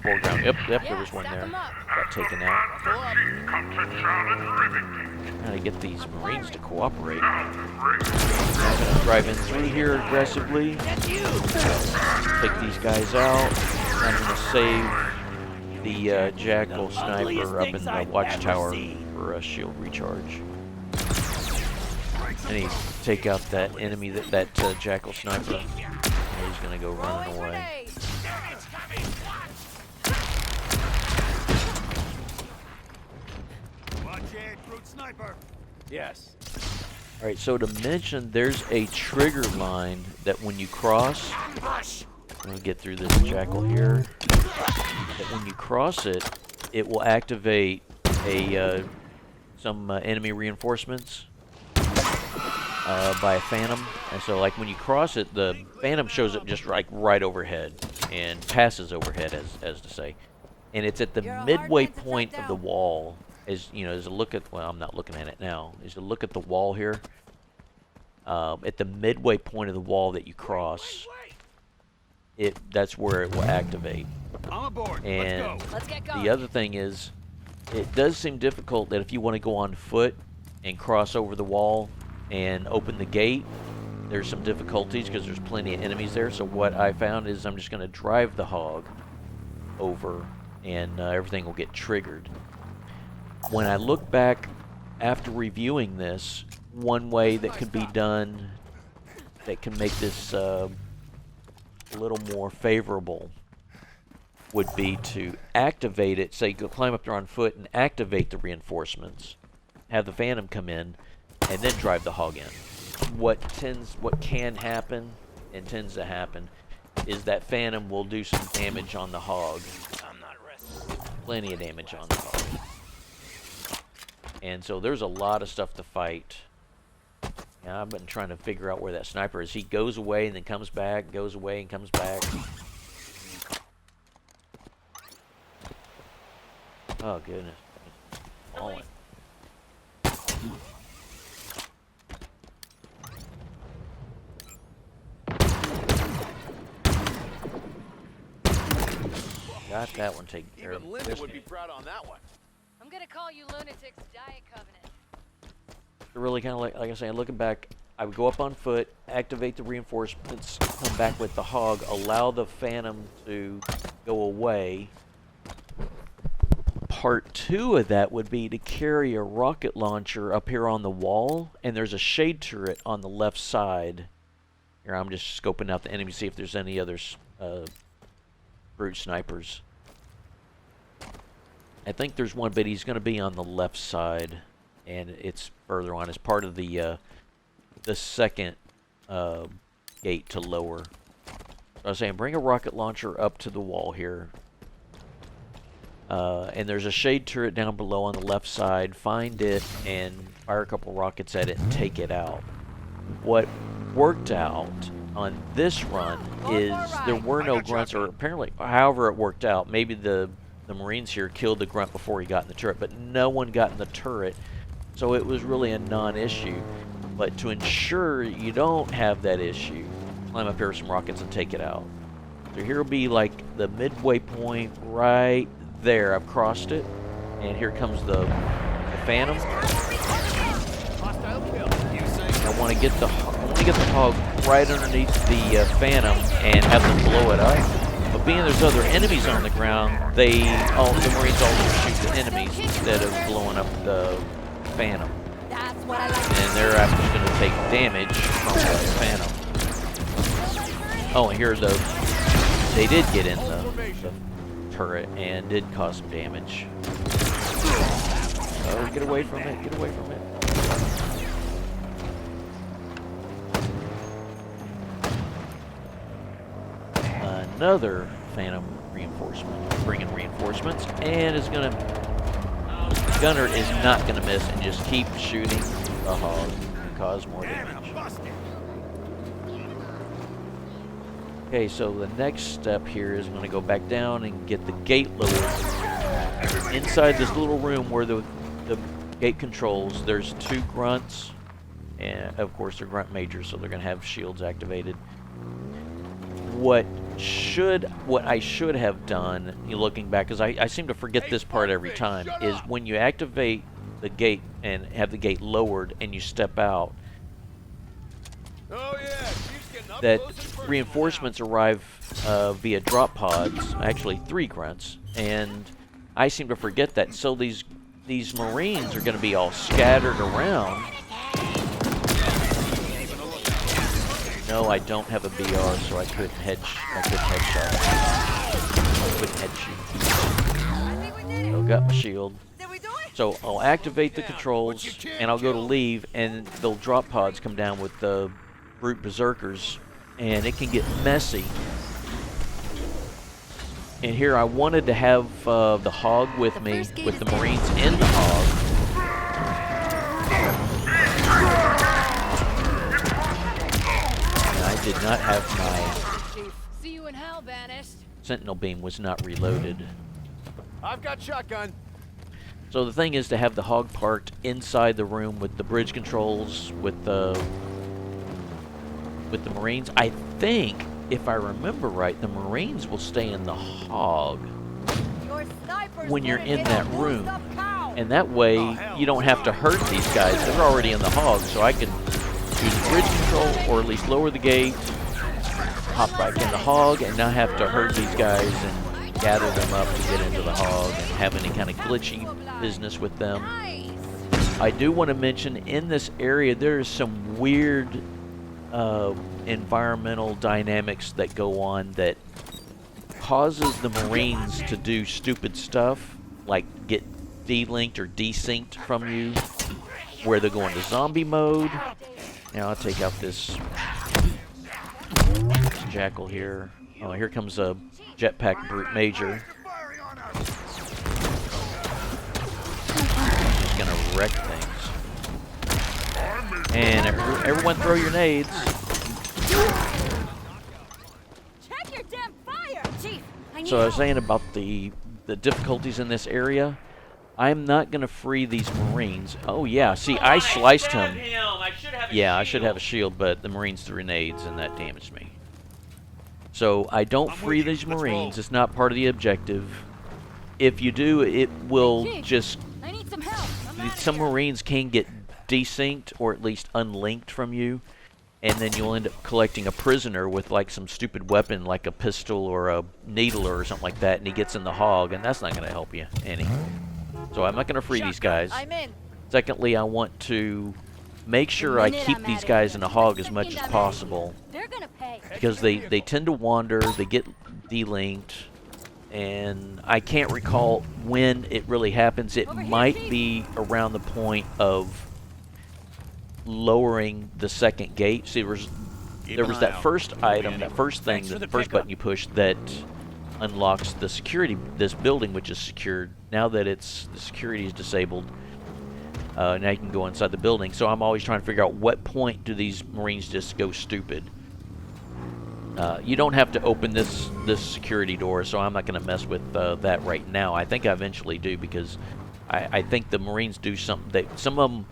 Foreground. Yep, there was one there. Got taken out. Gotta get these Marines to cooperate. I'm gonna drive in through here aggressively. Take these guys out. I'm gonna save the jackal sniper up in the watchtower for a shield recharge. I need to take out that enemy, that jackal sniper. And he's gonna go running away. Watch it, brute sniper. Yes. Alright, so to mention, there's a trigger line that when you cross, I'm gonna get through this jackal here, that when you cross it, it will activate some enemy reinforcements by a phantom. And so like when you cross it, the phantom shows up just like right overhead and passes overhead, as to say. And it's at the midway point of the wall. As you know, as a look at, well, I'm not looking at it now. As a look at the wall here, at the midway point of the wall that you cross, that's where it will activate. I'm aboard. And Let's get going. the other thing is, it does seem difficult that if you want to go on foot and cross over the wall and open the gate, there's some difficulties because there's plenty of enemies there. So what I found is I'm just going to drive the hog over, and everything will get triggered. When I look back after reviewing this, one way that could be done that can make this a little more favorable would be to activate it. Say, go climb up there on foot and activate the reinforcements, have the phantom come in, and then drive the hog in. What can happen and tends to happen is that phantom will do some damage on the hog. I'm not resting. Plenty of damage on the hog. And so there's a lot of stuff to fight. Yeah, I've been trying to figure out where that sniper is. He goes away and then comes back, goes away and comes back. Oh, goodness. Falling. Got that one taken care of. Even Linda This would be proud on that one. I'm gonna call you lunatics Diet Covenant. really kind of like I say, looking back, I would go up on foot, activate the reinforcements, come back with the hog, allow the phantom to go away. Part 2 of that would be to carry a rocket launcher up here on the wall, and there's a shade turret on the left side. Here, I'm just scoping out the enemy, see if there's any other brute snipers. I think there's one, but he's going to be on the left side, and it's further on. It's part of the second gate to lower. So I was saying, bring a rocket launcher up to the wall here. And there's a shade turret down below on the left side. Find it and fire a couple rockets at it and take it out. What worked out on this run is there were no grunts, or apparently, however it worked out, maybe the Marines here killed the grunt before he got in the turret, but no one got in the turret, so it was really a non-issue. But to ensure you don't have that issue, climb up here with some rockets and take it out. So here will be like the midway point right there. I've crossed it, and here comes the Phantom. Hostile kill. You say? I want to get the hog right underneath the Phantom and have them blow it up. But being there's other enemies on the ground, the Marines also shoot the enemies instead of blowing up the Phantom. That's what I like. And they're actually going to take damage from the Phantom. Oh, and here they did get in the turret and did cause some damage. Oh, get away from it, get away from it. Another Phantom reinforcement, bringing reinforcements, and is gonna, Gunner is not gonna miss and just keep shooting the hog and cause more damage. Okay, so the next step here is going to go back down and get the gate lowered. Inside this little room where the gate controls, there's 2 grunts, and of course they're grunt majors, so they're going to have shields activated. What I should have done, looking back, because I seem to forget this part every time, is when you activate the gate and have the gate lowered and you step out, Oh yeah, Chief's getting up that close and personal reinforcements arrive via drop pods, actually 3 grunts, and I seem to forget that. So these Marines are going to be all scattered around. No, I don't have a BR, so I couldn't headshot. I couldn't head shoot. Oh, got my shield. So I'll activate the controls, and I'll go to leave, and the drop pods come down with the brute berserkers, and it can get messy. And here I wanted to have the hog with me, with the Marines in the hog. And I did not have my See you in hell, Banished. sentinel beam was not reloaded. I've got shotgun. So the thing is to have the hog parked inside the room with the bridge controls, with the Marines. I think, if I remember right, the Marines will stay in the hog when you're in that room. And that way, you don't have to hurt these guys. They're already in the hog, so I can use bridge control, or at least lower the gate, hop back in the hog, and not have to hurt these guys and gather them up to get into the hog and have any kind of glitchy business with them. I do want to mention, in this area, there is some weird environmental dynamics that go on that causes the Marines to do stupid stuff, like get delinked or desynced from you, where they go into zombie mode. Now I'll take out this jackal here. Oh, here comes a jetpack brute major. Just gonna wreck things. And everyone throw your nades. Check your damn fire! Chief, I need So I was saying about the difficulties in this area. I'm not gonna free these Marines. Oh yeah, see, I sliced him. Yeah, I should have a shield, but the Marines threw nades and that damaged me. So I don't free these Marines. It's not part of the objective. If you do, it will just... I need some help. Some Marines can get desynced or at least unlinked from you, and then you'll end up collecting a prisoner with like some stupid weapon like a pistol or a needler or something like that, and he gets in the hog, and that's not going to help you any. So I'm not going to free these guys. I'm in. Secondly, I want to make sure I keep these guys in the hog as much as possible, They're gonna pay. because they tend to wander, they get delinked, and I can't recall when it really happens. It might be around the point of lowering the second gate. See, there was that first item, that first thing, the first button you push that unlocks the security, this building which is secured. Now that the security is disabled, now you can go inside the building. So I'm always trying to figure out what point do these Marines just go stupid. You don't have to open this security door, so I'm not going to mess with that right now. I think I eventually do, because I think the Marines do something. Some of them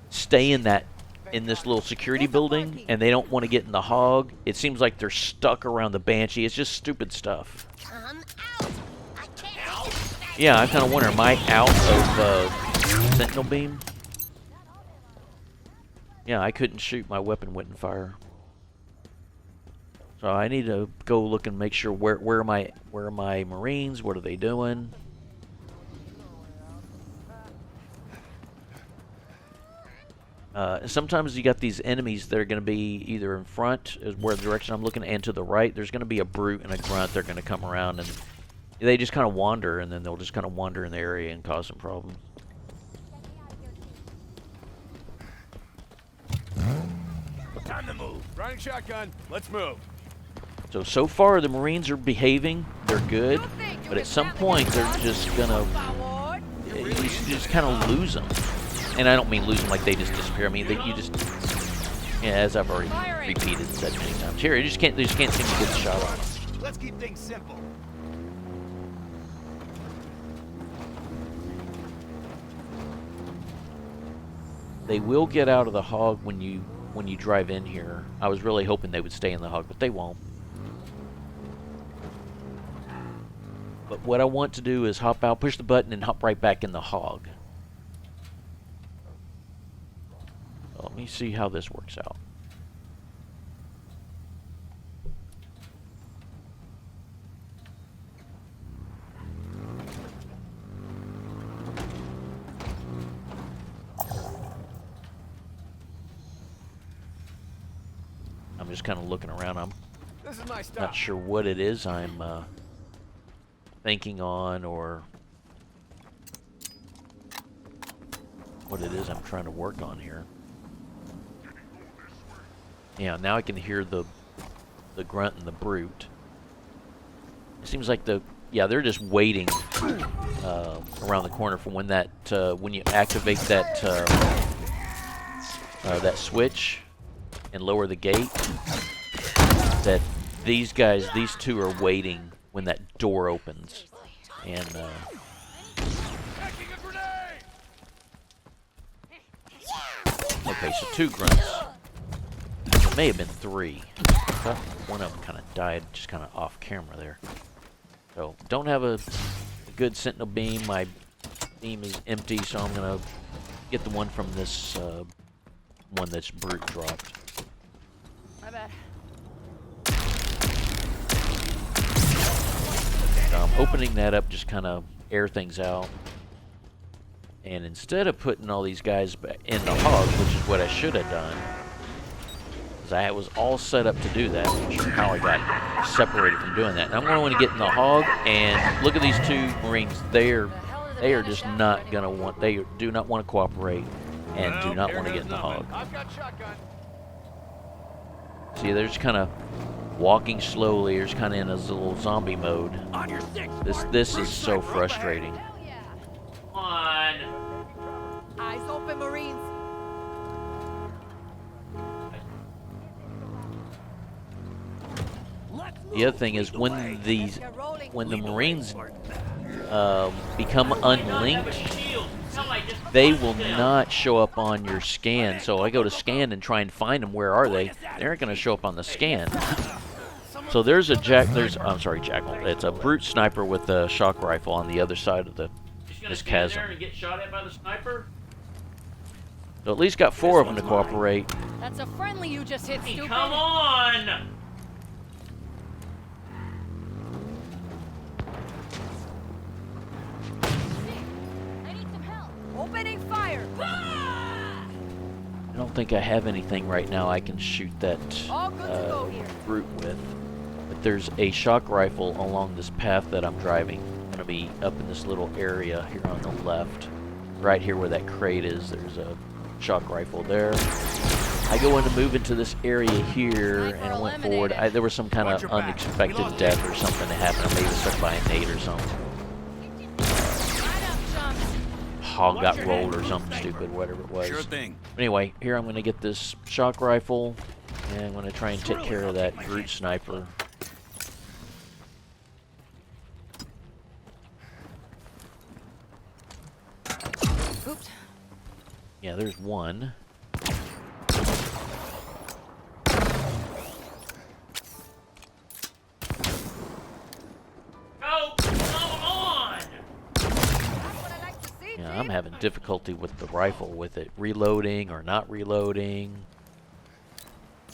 stay in this little security building, and they don't want to get in the hog. It seems like they're stuck around the Banshee. It's just stupid stuff. Come out. I can't. Yeah, I kind of wonder, am I out of Sentinel beam. Yeah, I couldn't shoot. My weapon wouldn't fire. So I need to go look and make sure where are my Marines? What are they doing? Sometimes you got these enemies that are going to be either in front, is where the direction I'm looking, and to the right. There's going to be a brute and a grunt. They're going to come around and they just kind of wander, and then they'll just kind of wander in the area and cause some problems. Time to move. Running shotgun. Let's move. So far the Marines are behaving. They're good, but at some point they're just gonna you just kind of lose them. And I don't mean lose them like they just disappear. I mean you just, yeah, as I've already repeated and said many times. Here, they just can't seem to get the shot on them. Let's keep things simple. They will get out of the hog when you drive in here. I was really hoping they would stay in the hog, but they won't. But what I want to do is hop out, push the button, and hop right back in the hog. So let me see how this works out. I'm just kind of looking around. I'm This is my stuff. not sure what it is I'm thinking on, or what it is I'm trying to work on here. Yeah, now I can hear the grunt and the brute. It seems like they're just waiting around the corner for when when you activate that that switch and lower the gate. That these two are waiting when that door opens, and okay, so 2 grunts. It may have been 3. I thought one of them kind of died, just kind of off camera there. So don't have a good sentinel beam. My beam is empty, so I'm gonna get the one from this one that's brute dropped. My bad. Opening that up just kind of air things out. And instead of putting all these guys back in the hog, which is what I should have done, because I was all set up to do that. I'm not sure how I got separated from doing that. And I'm going to want to get in the hog, and look at these 2 Marines. They are just not going to want, they do not want to cooperate and do not want to get in the hog. I've got shotgun. See, they're just kind of walking slowly. They're just kind of in a little zombie mode. On your six. This is so frustrating. Eyes open, Marines. The other thing is when the Marines become unlinked, they will not show up on your scan. So I go to scan and try and find them. Where are they? They aren't going to show up on the scan. So there's a I'm sorry, jackal. It's a brute sniper with a shock rifle on the other side of this chasm. Get shot at by the sniper? So at least got 4 of them to cooperate. That's a friendly you just hit, stupid. Come on! I need some help. Opening fire. I don't think I have anything right now I can shoot that All good to go here. brute with. But there's a shock rifle along this path that I'm driving. I'm going to be up in this little area here on the left. Right here where that crate is, there's a shock rifle there. I go in to move into this area here, and I went forward. There was some kind of unexpected death or something that happened. I maybe struck by a nade or something. Hog got rolled or something stupid, whatever it was. Sure thing. Anyway, here I'm going to get this shock rifle, and I'm going to try and take care of that brute sniper. Oops. Yeah, there's one. Go! Come on! That's what I like to see, Yeah, I'm having difficulty with the rifle, with it reloading or not reloading.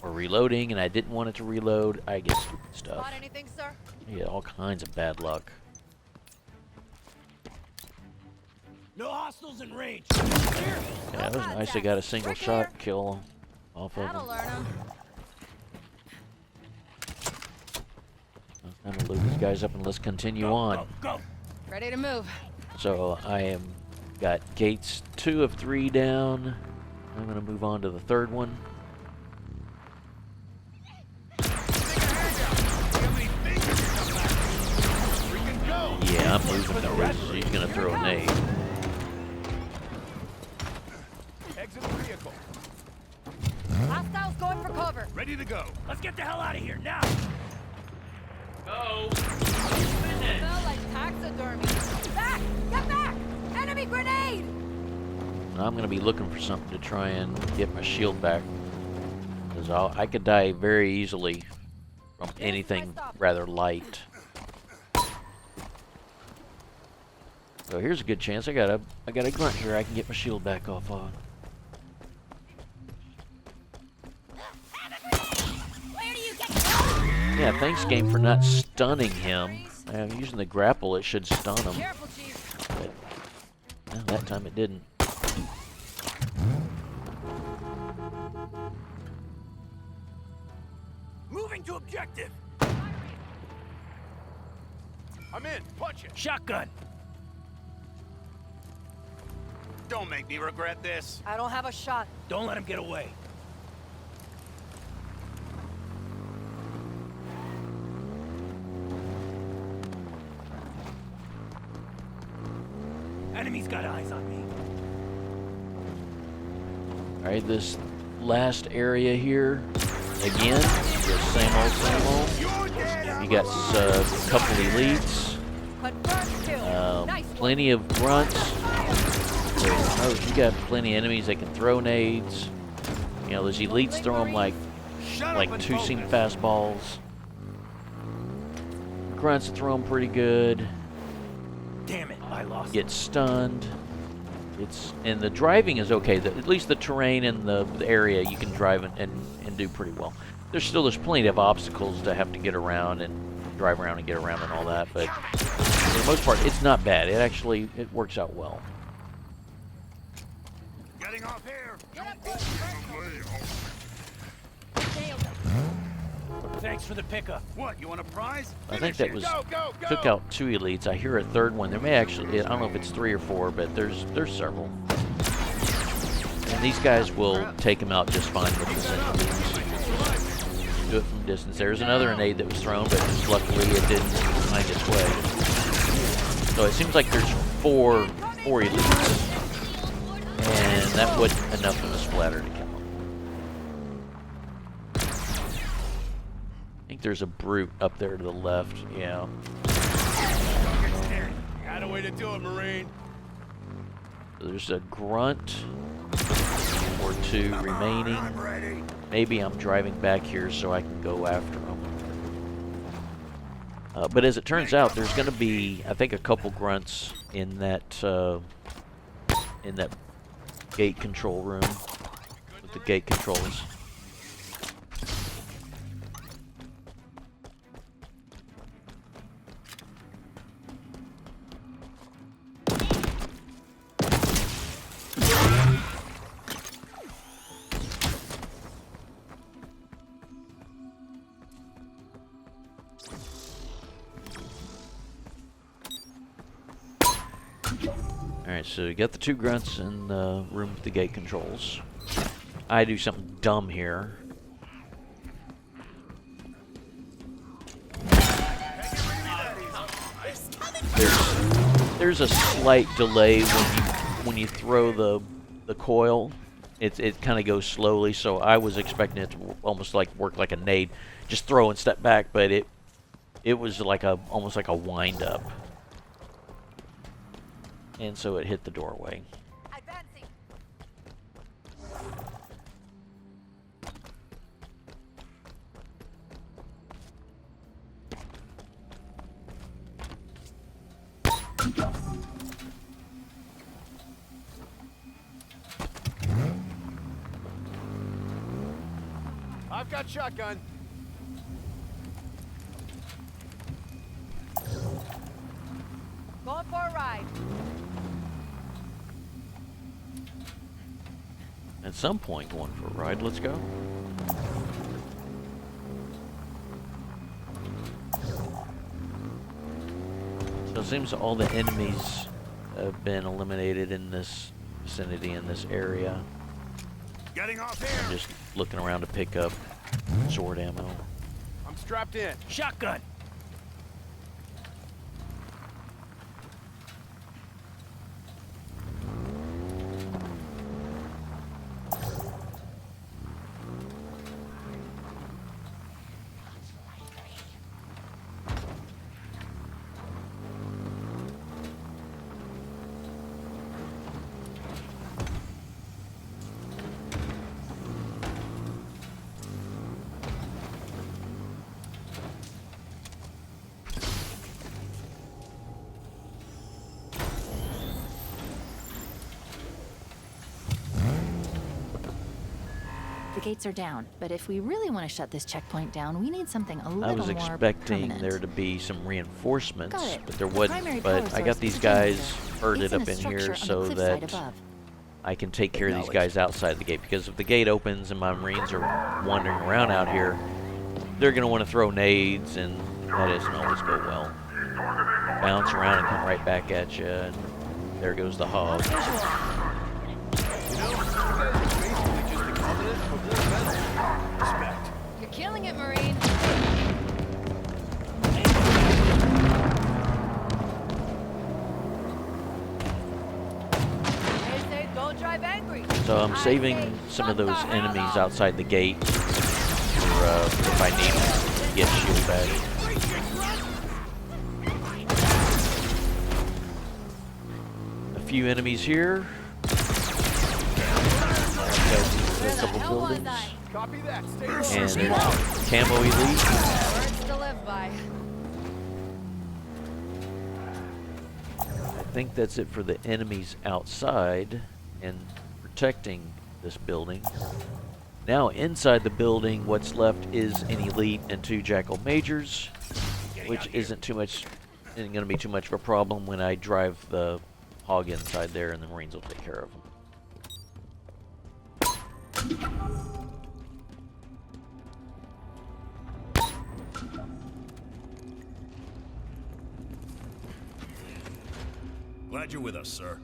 Or reloading and I didn't want it to reload. I get stupid stuff. Spot anything, sir? Yeah, all kinds of bad luck. No hostiles in range. Yeah, that was nice. I got a single shot kill off of That'll him. learn 'em. I'm gonna loot these guys up and let's continue on. Go. Ready to move. So I am got gates 2 of 3 down. I'm gonna move on to the third one. Yeah, I'm moving though. She's gonna throw a nade. Exit the vehicle. Hostiles going for cover. Ready to go. Let's get the hell out of here now. Go. Smell like taxidermy. Back! Get back! Enemy grenade! And I'm gonna be looking for something to try and get my shield back, because I could die very easily from anything rather light. So here's a good chance. I got a grunt here I can get my shield back off on. Where do you get? Yeah, thanks game for not stunning him. Using the grapple, it should stun him. Careful, Chief. But that time it didn't. Moving to objective. I'm in. Punch it. Shotgun. Don't make me regret this. I don't have a shot. Don't let him get away. Enemy's got eyes on me. Alright, this last area here, again, just same old. You got a couple elites, Confirmed kill. Nice. plenty of grunts. Oh, you got plenty of enemies that can throw nades. You know, those elites throw them like two-seam fastballs. Grunts throw them pretty good. Damn it, I lost. Get stunned. And the driving is okay. At least the terrain and the area you can drive and do pretty well. There's plenty of obstacles to have to get around and drive around and get around and all that, but for the most part, it's not bad. It works out well. Getting off here. Thanks for the pickup. What, you want a prize? I think that was Go, go, go. took out 2 elites. I hear a third one. There may actually, I don't know if it's 3 or 4, but there's several. And these guys will take them out just fine with the sentries. Do it from distance. There's another grenade that was thrown, but just luckily it didn't find its way. So it seems like there's 4 elites. And that wasn't enough of a splatter to kill them. I think there's a brute up there to the left, yeah. Got a way to do it, Marine. There's a grunt or 2 remaining. Maybe I'm driving back here so I can go after them. But as it turns out, there's going to be, I think, a couple grunts in that gate control room with the gate controls. Alright, so you got the 2 grunts in the room with the gate controls. I do something dumb here. There's a slight delay when you throw the coil. It kind of goes slowly, so I was expecting it to almost like work like a nade, just throw and step back, but it was like almost like a wind up. And so it hit the doorway. Advancing. I've got shotgun. Going for a ride. At some point, going for a ride. Let's go. So it seems all the enemies have been eliminated in this vicinity, in this area. Getting off I'm here. just looking around to pick up sword ammo. I'm strapped in. Shotgun. The gates are down, but if we really want to shut this checkpoint down, we need something a little I was more expecting permanent. there to be some reinforcements, Got it. but there The primary wasn't. power But I got source these is guys generator. herded It's in up a in here structure on so the cliffside that above. I can take care of these guys outside the gate. Because if the gate opens and my Marines are wandering around out here, they're going to want to throw nades, and that doesn't always go well. Bounce around and come right back at you, and there goes the hog. You know, you guys are basically just the covenant of more metal. Respect. You're killing it, Marine. They say don't drive angry. So I'm I saving say, some of shut the those hell enemies up. outside the gate for if I need to get shield back. A few enemies here. A couple Hell was buildings. I? Copy that. Stay low. And there's Camo Elite. Words to live by. I think that's it for the enemies outside and protecting this building. Now inside the building, what's left is an Elite and 2 Jackal Majors, which isn't going to be too much of a problem when I drive the hog inside there, and the Marines will take care of them. Glad you're with us, sir.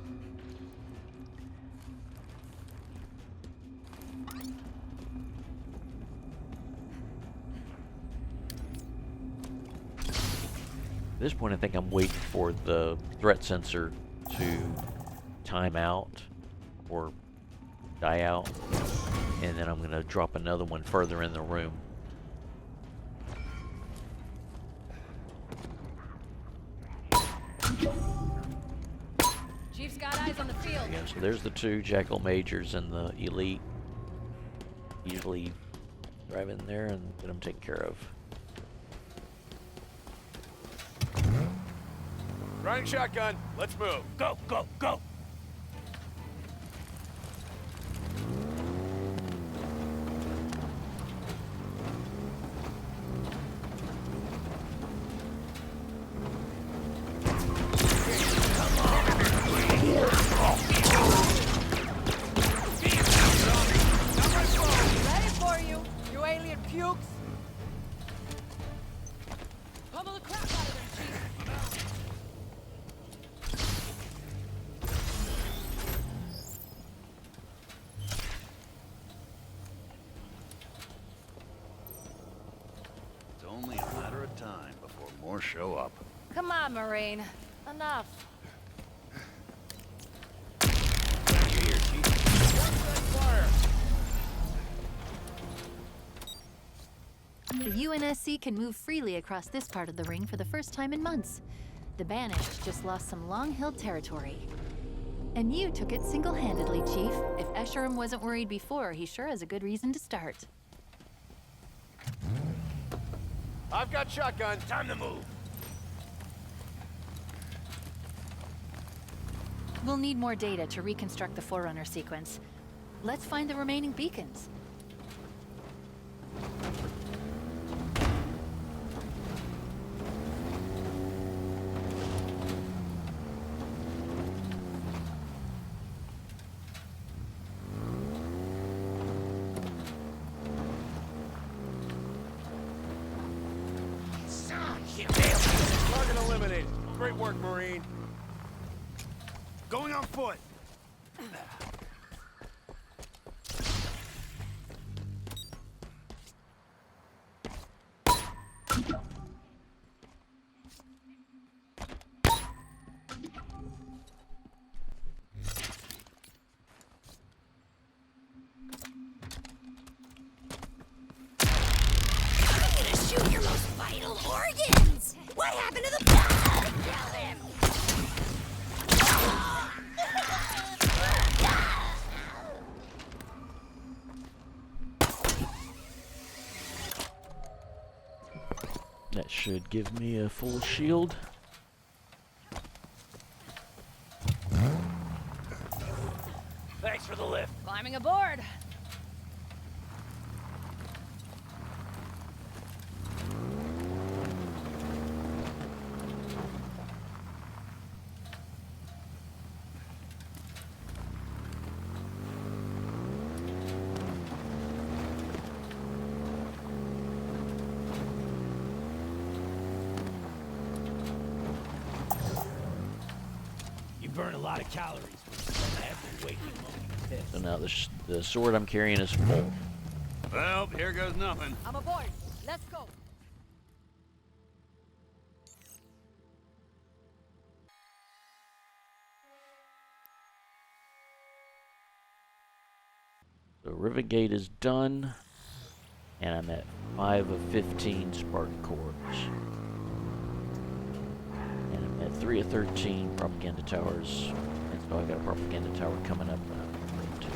At this point, I think I'm waiting for the threat sensor to time out or die out, and then I'm going to drop another one further in the room. Chief's got eyes on the field. Yeah, so there's the 2 Jackal Majors and the Elite. Usually drive in there and get them taken care of. Running shotgun. Let's move. Go, go, go. Ready for you, you alien pukes. Pummel the crap out of them, Chief. It's only a matter of time before more show up. Come on, Marine. Enough. The UNSC can move freely across this part of the ring for the first time in months. The Banished just lost some long-held territory. And you took it single-handedly, Chief. If Escharum wasn't worried before, he sure has a good reason to start. I've got shotgun. Time to move. We'll need more data to reconstruct the Forerunner sequence. Let's find the remaining beacons. Target eliminated. Great work, Marine. Going on foot. Shoot your most vital organs! What happened to the blood? Kill him! That should give me a full shield. Thanks for the lift. Climbing aboard. You burn a lot of calories with every waking moment. So now the sword I'm carrying is full. Well, here goes nothing. I'm aboard. Let's go. So Riven Gate is done, and I'm at 5 of 15 Spartan cores. And I'm at 3 of 13 propaganda towers. And so I got a propaganda tower coming up too.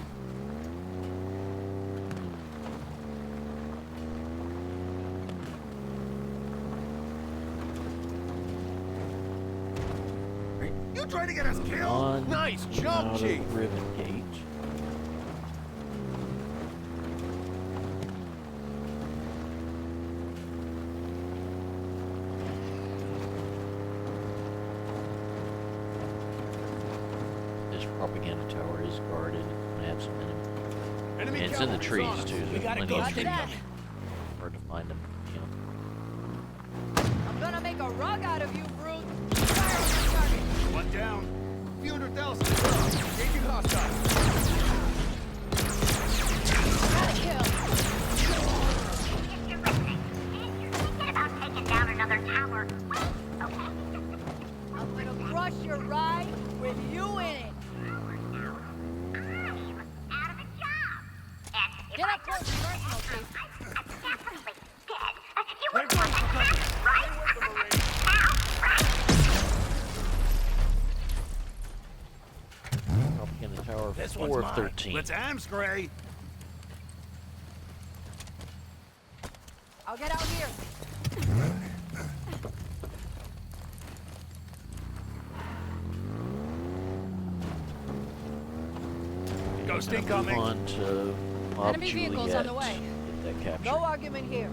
You trying to get us killed? On Nice jump, out of Chief. Riven Gate. This propaganda tower is guarded. I have some enemies. Enemy And it's in the cavalry's trees on us. too. We There's gotta plenty go of after trees. them. Hard to find them. You know. I'm gonna make a rug out of you, brute. Fire on the target. One down. Few hundred thousand. Engaging hostile. I'm gonna crush your ride with you in it. Get up close and personal, Chief. Propaganda tower This one's 4 of mine. 13. Let's Amscray. I'll get out here. Ghost Move incoming. on to FOB Enemy vehicles on the Juliet. way. Get that captured. No argument here.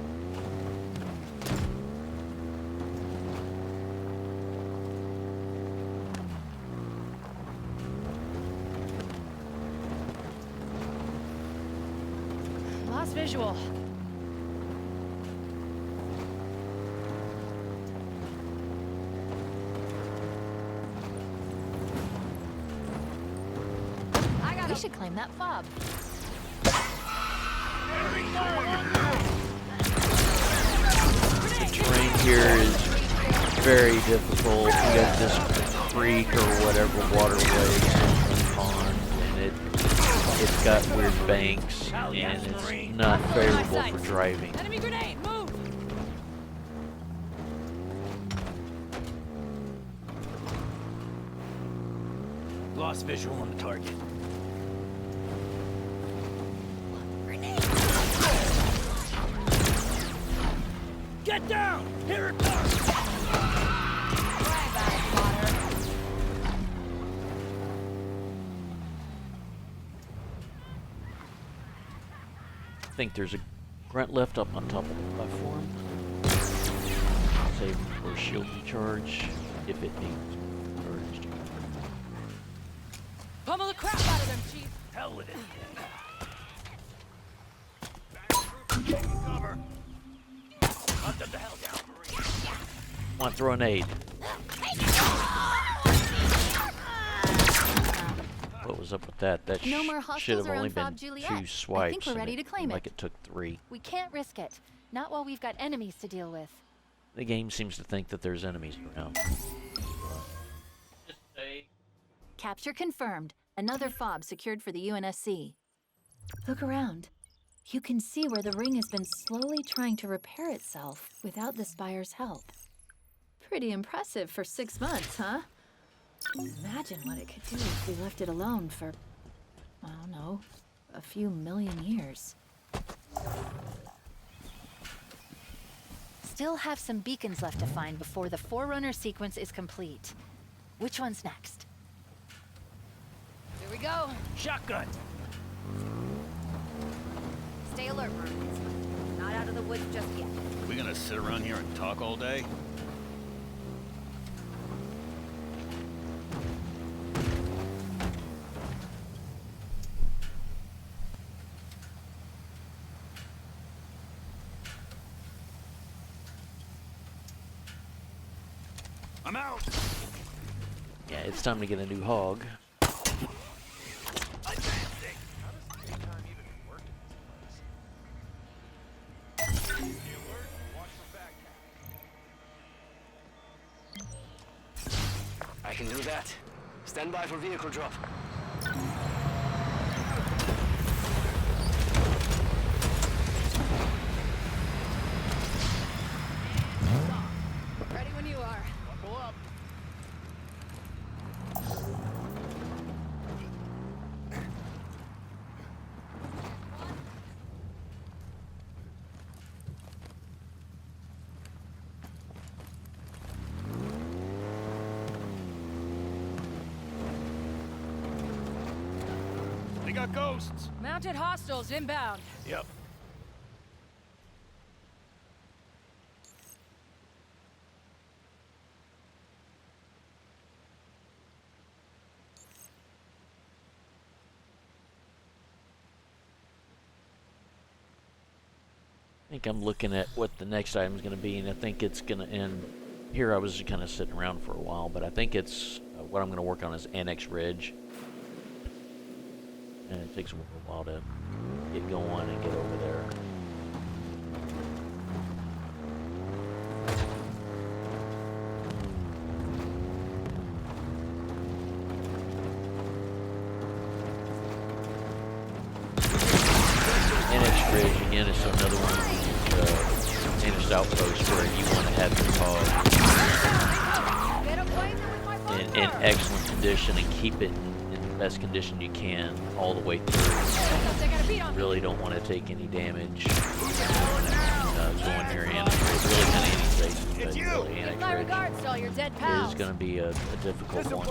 Lost visual. I got We him. should claim that FOB. The terrain here is very difficult. You got this creek or whatever waterway pond, and it's got weird banks, and it's not favorable for driving. Enemy grenade, move! Lost visual on the target. Get down! Here it comes! I think there's a Grunt left up on top of the platform. Save for shield recharge if it needs recharged. Pummel the crap out of them, Chief. Hell with it. Cover. Hunt them the hell down, Marine. Want to throw an aid. What was up with that? That No more should hostiles have only around been FOB Juliet. 2 I swipes. think we're and ready to claim like it. it took 3. We can't risk it. Not while we've got enemies to deal with. The game seems to think that there's enemies around. Just say. Capture confirmed. Another FOB secured for the UNSC. Look around. You can see where the ring has been slowly trying to repair itself without the Spire's help. Pretty impressive for 6 months, huh? Imagine what it could do if we left it alone for, I don't know, a few million years. Still have some beacons left to find before the Forerunner sequence is complete. Which one's next? Here we go. Shotgun. Stay alert, Marines. Not out of the woods just yet. We gonna sit around here and talk all day? I'm out. Yeah, it's time to get a new hog. I can do that. Stand by for vehicle drop. Ready when you are. Buckle up. They got ghosts. Mounted hostiles inbound. Yep. I think I'm looking at what the next item is going to be, and I think it's going to end here. I was kind of sitting around for a while, but I think it's what I'm going to work on is Annex Ridge, and it takes a little while to get going and get over there. Annex Ridge again is another one of these Banished outposts where you want to have your hog in excellent condition and keep it in the best condition you can all the way through. You really don't want to take any damage going near Annex Ridge. Really kind of any station, but really Give my Annex regards to all your dead Ridge pals. is going to be a difficult one.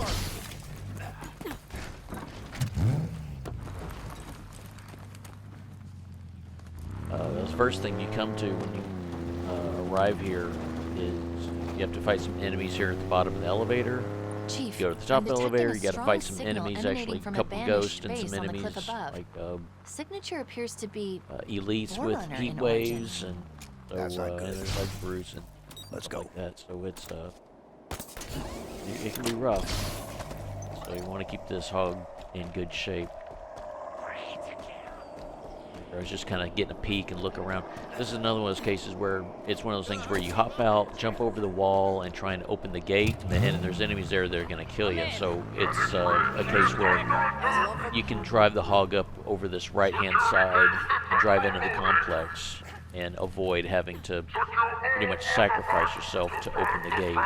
The first thing you come to when you arrive here is you have to fight some enemies here at the bottom of the elevator. Chief, You go to the top I'm of the elevator, you detecting got to a fight strong some signal enemies, emanating actually a from couple banished ghosts and base some on the enemies cliff above. like Signature appears to be elites with Forerunner heat in waves and so That's not and good. there's like Bruce and Let's stuff go. like that. So it's it can be rough. So you want to keep this hog in good shape. I was just kind of getting a peek and look around. This is another one of those cases where it's one of those things where you hop out, jump over the wall, and try and open the gate, and there's enemies there that are going to kill you. So it's a case where you can drive the hog up over this right-hand side and drive into the complex and avoid having to pretty much sacrifice yourself to open the gate.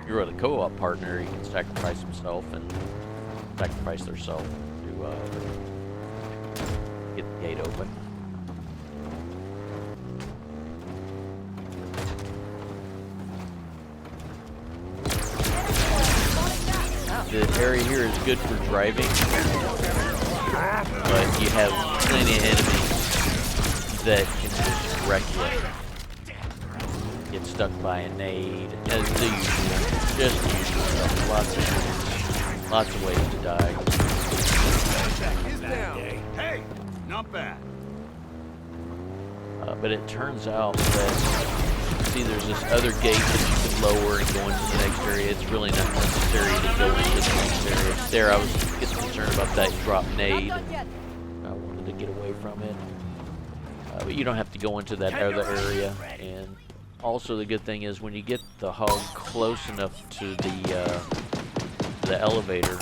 If you're with a co-op partner, you can sacrifice himself and sacrifice themselves to get the gate open. The area here is good for driving. but you have plenty of enemies that can just wreck you. Get stuck by a nade, as the usual, just the usual stuff. Lots of ways to die. He's down. Hey, not bad. But it turns out that, see, there's this other gate that you can lower and go into the next area. It's really not necessary to go into the next area. There, I was getting concerned about that drop nade. I wanted to get away from it. But you don't have to go into that other area. And also the good thing is when you get the hog close enough to the elevator,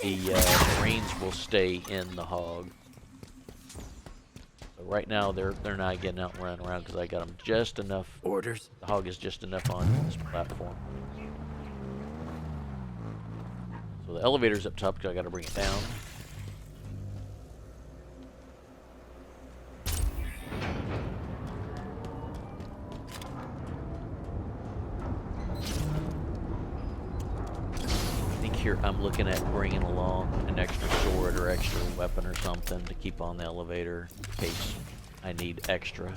the Marines will stay in the hog. So right now they're not getting out and running around because I got them just enough. Orders. The hog is just enough on this platform. So the elevator's up top because I got to bring it down. Here I'm looking at bringing along an extra sword or extra weapon or something to keep on the elevator in case I need extra.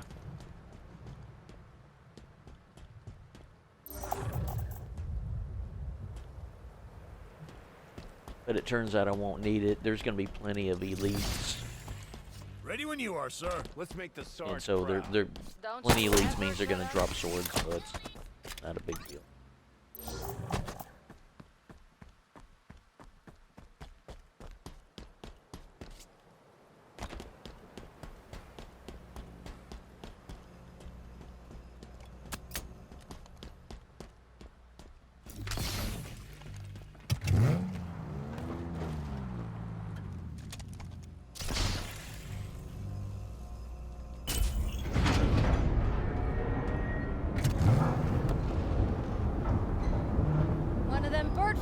But it turns out I won't need it. There's going to be plenty of elites. Ready when you are, sir. Let's make the sergeant And so they're plenty of elites means they're going to drop swords, so it's not a big deal.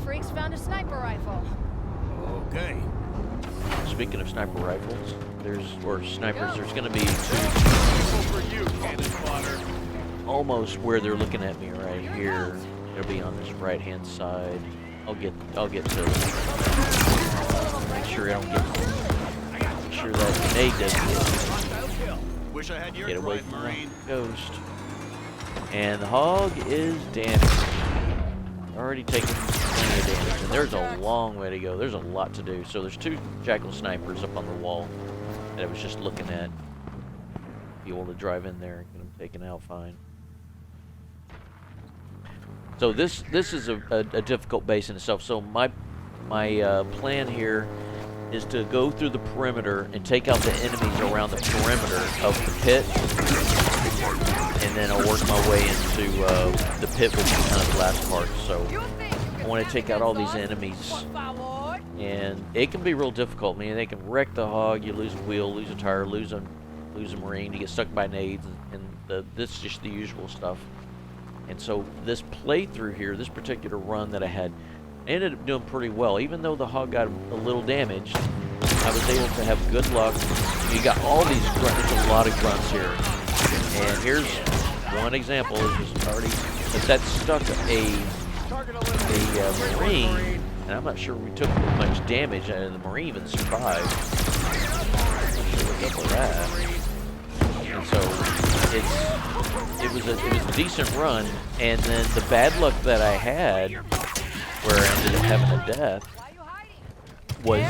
Freaks found a sniper rifle. Okay. Speaking of sniper rifles, or snipers, there's going to be two For you, cannon fodder. almost where they're looking at me right here. They'll be on this right hand side. I'll get to make sure I don't make sure that grenade doesn't Wish I had your get away drive, from Marine. the ghost. And the hog is damaged. Already taken plenty of damage, and there's a long way to go. There's a lot to do. So there's two jackal snipers up on the wall that I was just looking at. Be able to drive in there and get them taken out fine. So this is a difficult base in itself. So my plan here is to go through the perimeter and take out the enemies around the perimeter of the pit, and then I'll work my way into the pit, which is kind of the last part. So I want to take out all these enemies, and it can be real difficult. I mean, they can wreck the hog. You lose a wheel, lose a tire, lose a marine. You get stuck by nades, and this is just the usual stuff. And so this playthrough here, this particular run that I had, I ended up doing pretty well. Even though the hog got a little damaged, I was able to have good luck. You got all these grunts. There's a lot of grunts here. And here's one example. That stuck a marine, and I'm not sure we took much damage, and the marine even survived. I'm not sure what's up with that. And so it was a decent run, and then the bad luck that I had, where I ended up having a death, was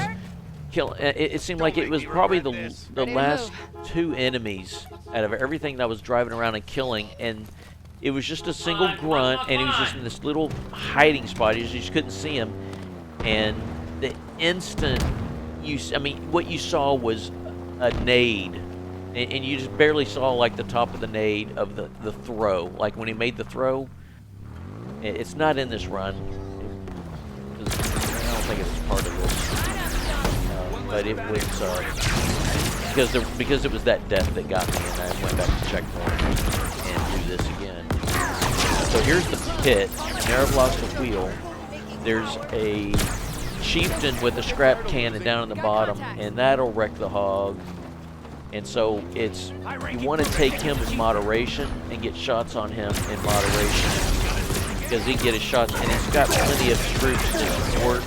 it seemed like it was probably the last two enemies out of everything that I was driving around and killing, and it was just a single grunt, and he was just in this little hiding spot. You just couldn't see him, and the instant what you saw was a nade, and you just barely saw like the top of the nade of the throw. Like when he made the throw, it's not in this run. I don't think it's part of this, but it was because it was that death that got me, and I went back to checkpoint and do this again. So here's the pit. There I've lost a wheel. There's a chieftain with a scrap cannon down at the bottom, and that'll wreck the hog. And so you want to take him in moderation and get shots on him in moderation, because he can get his shots, and he's got plenty of troops to support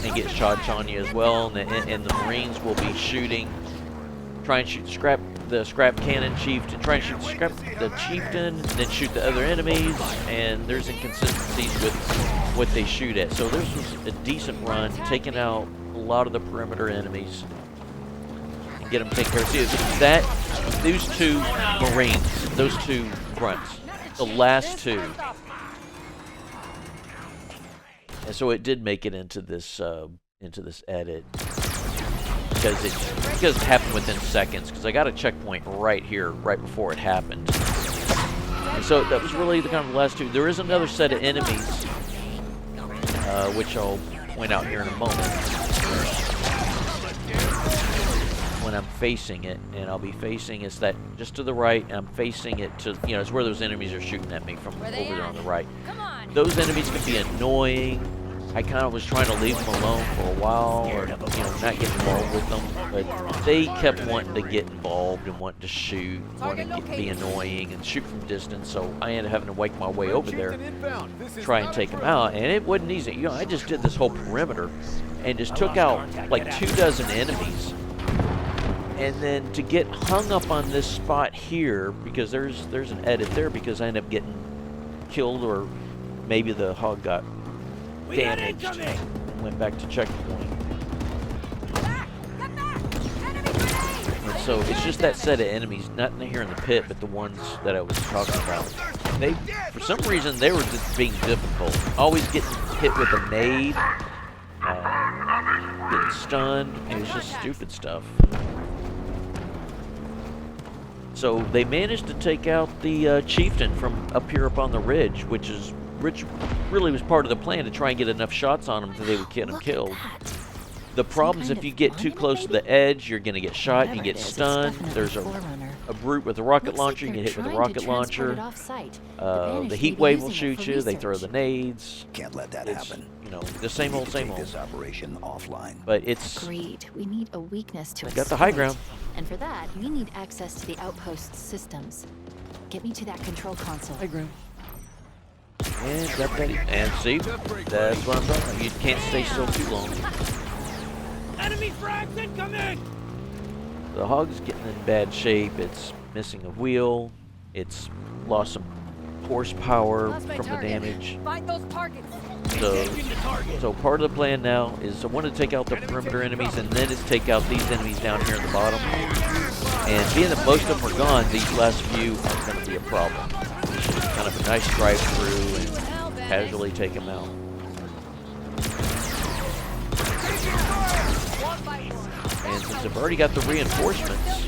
and to get shots on you as well, and the Marines will be shooting, try and shoot the scrap cannon chieftain, try and shoot the chieftain, then shoot the other enemies, and there's inconsistencies with what they shoot at. So this was a decent run, taking out a lot of the perimeter enemies, and get them taken care of. See, those two Marines, those two grunts, the last two. And so it did make it into this edit because it happened within seconds. Because I got a checkpoint right here, right before it happened. And so that was really the kind of last two. There is another set of enemies, which I'll point out here in a moment when I'm facing it, and I'll be facing it's that just to the right, and I'm facing it to it's where those enemies are shooting at me from over there on the right. Those enemies can be annoying. I kind of was trying to leave them alone for a while, or not get involved with them, but they kept wanting to get involved and wanting to shoot, wanting to be annoying and shoot from distance. So I ended up having to wake my way over there, try and take them out, and it wasn't easy. I just did this whole perimeter and just took out like 24 enemies. And then to get hung up on this spot here, because there's an edit there, because I ended up getting killed, or maybe the hog got damaged and went back to checkpoint. And so it's just that set of enemies, not here in the pit, but the ones that I was talking about. They, for some reason, they were just being difficult. Always getting hit with a nade, getting stunned. It was just stupid stuff. So they managed to take out the chieftain from up here up on the ridge, which really was part of the plan, to try and get enough shots on him that they would get him killed. The problem is if you get too close to the edge, you're going to get shot, you get stunned. There's a brute with a rocket launcher, you get hit with a rocket launcher. The heat wave will shoot you, they throw the nades. Can't let that happen. The same old. This operation offline. But it's... Agreed. We need a weakness to got the high ground. And for that, we need access to the Outposts systems. Get me to that control console. High ground. And got that. And see, that's what I'm talking about. You can't stay still too long. Enemy frags incoming! The hog's getting in bad shape. It's missing a wheel. It's lost some horsepower from the damage. Find those targets. So part of the plan now is I want to take out the perimeter enemies, and then is take out these enemies down here at the bottom. And being that most of them are gone, these last few aren't going to be a problem. Kind of a nice drive through and casually take them out. And since I've already got the reinforcements,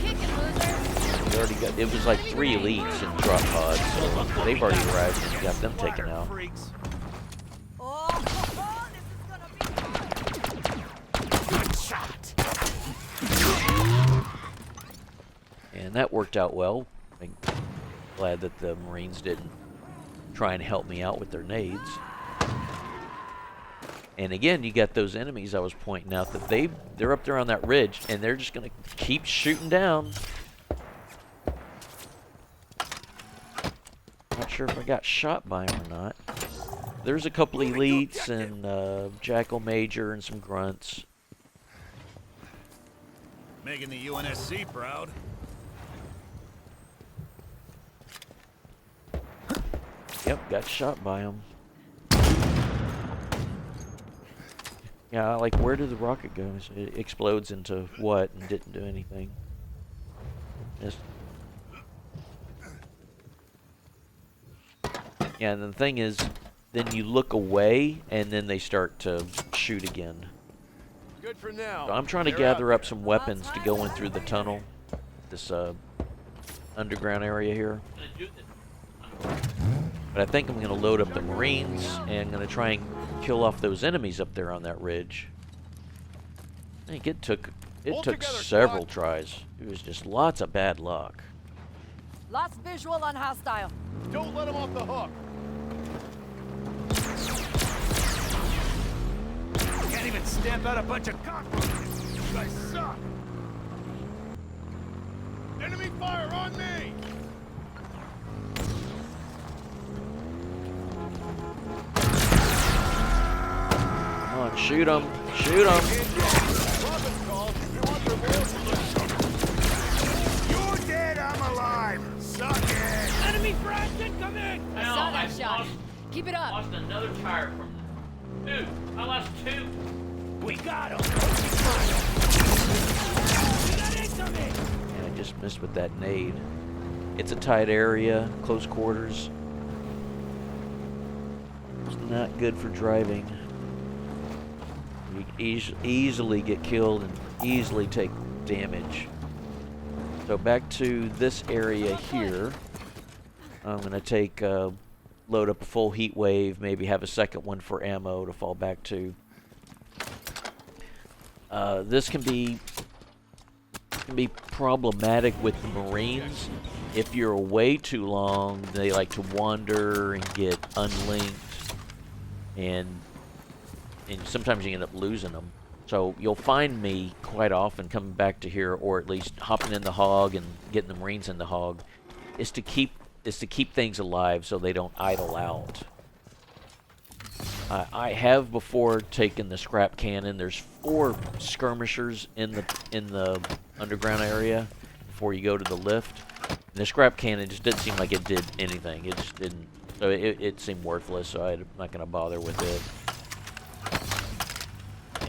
it was like 3 elites in drop pods, so they've already arrived and got them taken out. And that worked out well. I'm glad that the Marines didn't try and help me out with their nades. And again, you got those enemies I was pointing out that they're up there on that ridge, and they're just going to keep shooting down. Not sure if I got shot by them or not. There's a couple elites and Jackal Major and some grunts. Making the UNSC proud. Yep, got shot by them. Yeah, like, where did the rocket go? It explodes into what and didn't do anything. Yeah, and the thing is, then you look away, and then they start to shoot again. Good for now. So I'm trying to gather up some weapons to go in through the tunnel, this underground area here. But I think I'm going to load up the Marines, and I'm going to try and kill off those enemies up there on that ridge. I think it took several tries. It was just lots of bad luck. Lost visual on hostile. Don't let him off the hook. Can't even stamp out a bunch of cockroaches. You guys suck. Enemy fire on me! Come on, shoot them. Shoot him. Robin's call. You want rewards? You're dead, I'm alive. Suck it. Enemy frag incoming! I saw that shot. Keep it up. Lost another tire from two. I lost two. We got him! We got incoming! And I just missed with that nade. It's a tight area, close quarters. It's not good for driving. You can easily get killed and easily take damage. So back to this area here. I'm going to take, load up a full heat wave, maybe have a second one for ammo to fall back to. This can be problematic with the Marines. If you're away too long, they like to wander and get unlinked, and sometimes you end up losing them. So you'll find me quite often coming back to here, or at least hopping in the hog and getting the Marines in the hog, is to keep things alive so they don't idle out. I have before taken the scrap cannon. There's 4 skirmishers in the underground area before you go to the lift. And the scrap cannon just didn't seem like it did anything. It just didn't. So it seemed worthless. So I'm not going to bother with it.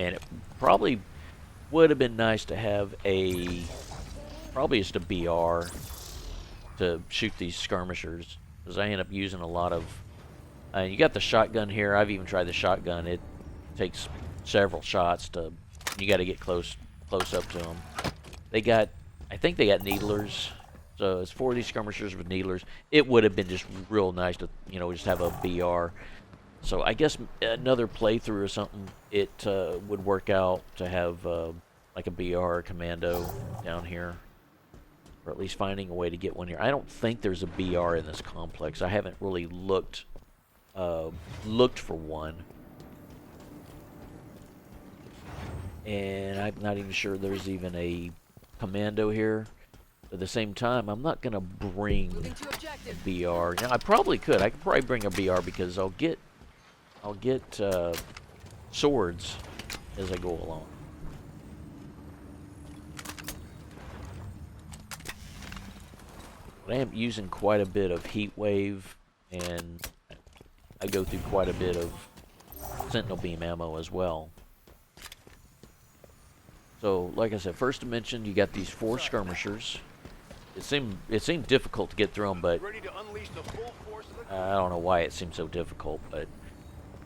And it probably would have been nice to have probably just a BR to shoot these skirmishers, because I end up using a lot of. You got the shotgun here. I've even tried the shotgun. It takes several shots to. You got to get close up to them. I think they got needlers. So it's 4 of these skirmishers with needlers. It would have been just real nice to, just have a BR. So I guess another playthrough or something, it would work out to have like a BR commando down here, or at least finding a way to get one here. I don't think there's a BR in this complex. I haven't really looked for one, and I'm not even sure there's even a commando here. At the same time, I'm not gonna bring a BR. Now I probably could. I could probably bring a BR because I'll get swords as I go along. But I am using quite a bit of heat wave, and I go through quite a bit of sentinel beam ammo as well. So, like I said, first dimension, you got these 4 skirmishers. It seemed difficult to get through them, but I don't know why it seemed so difficult. But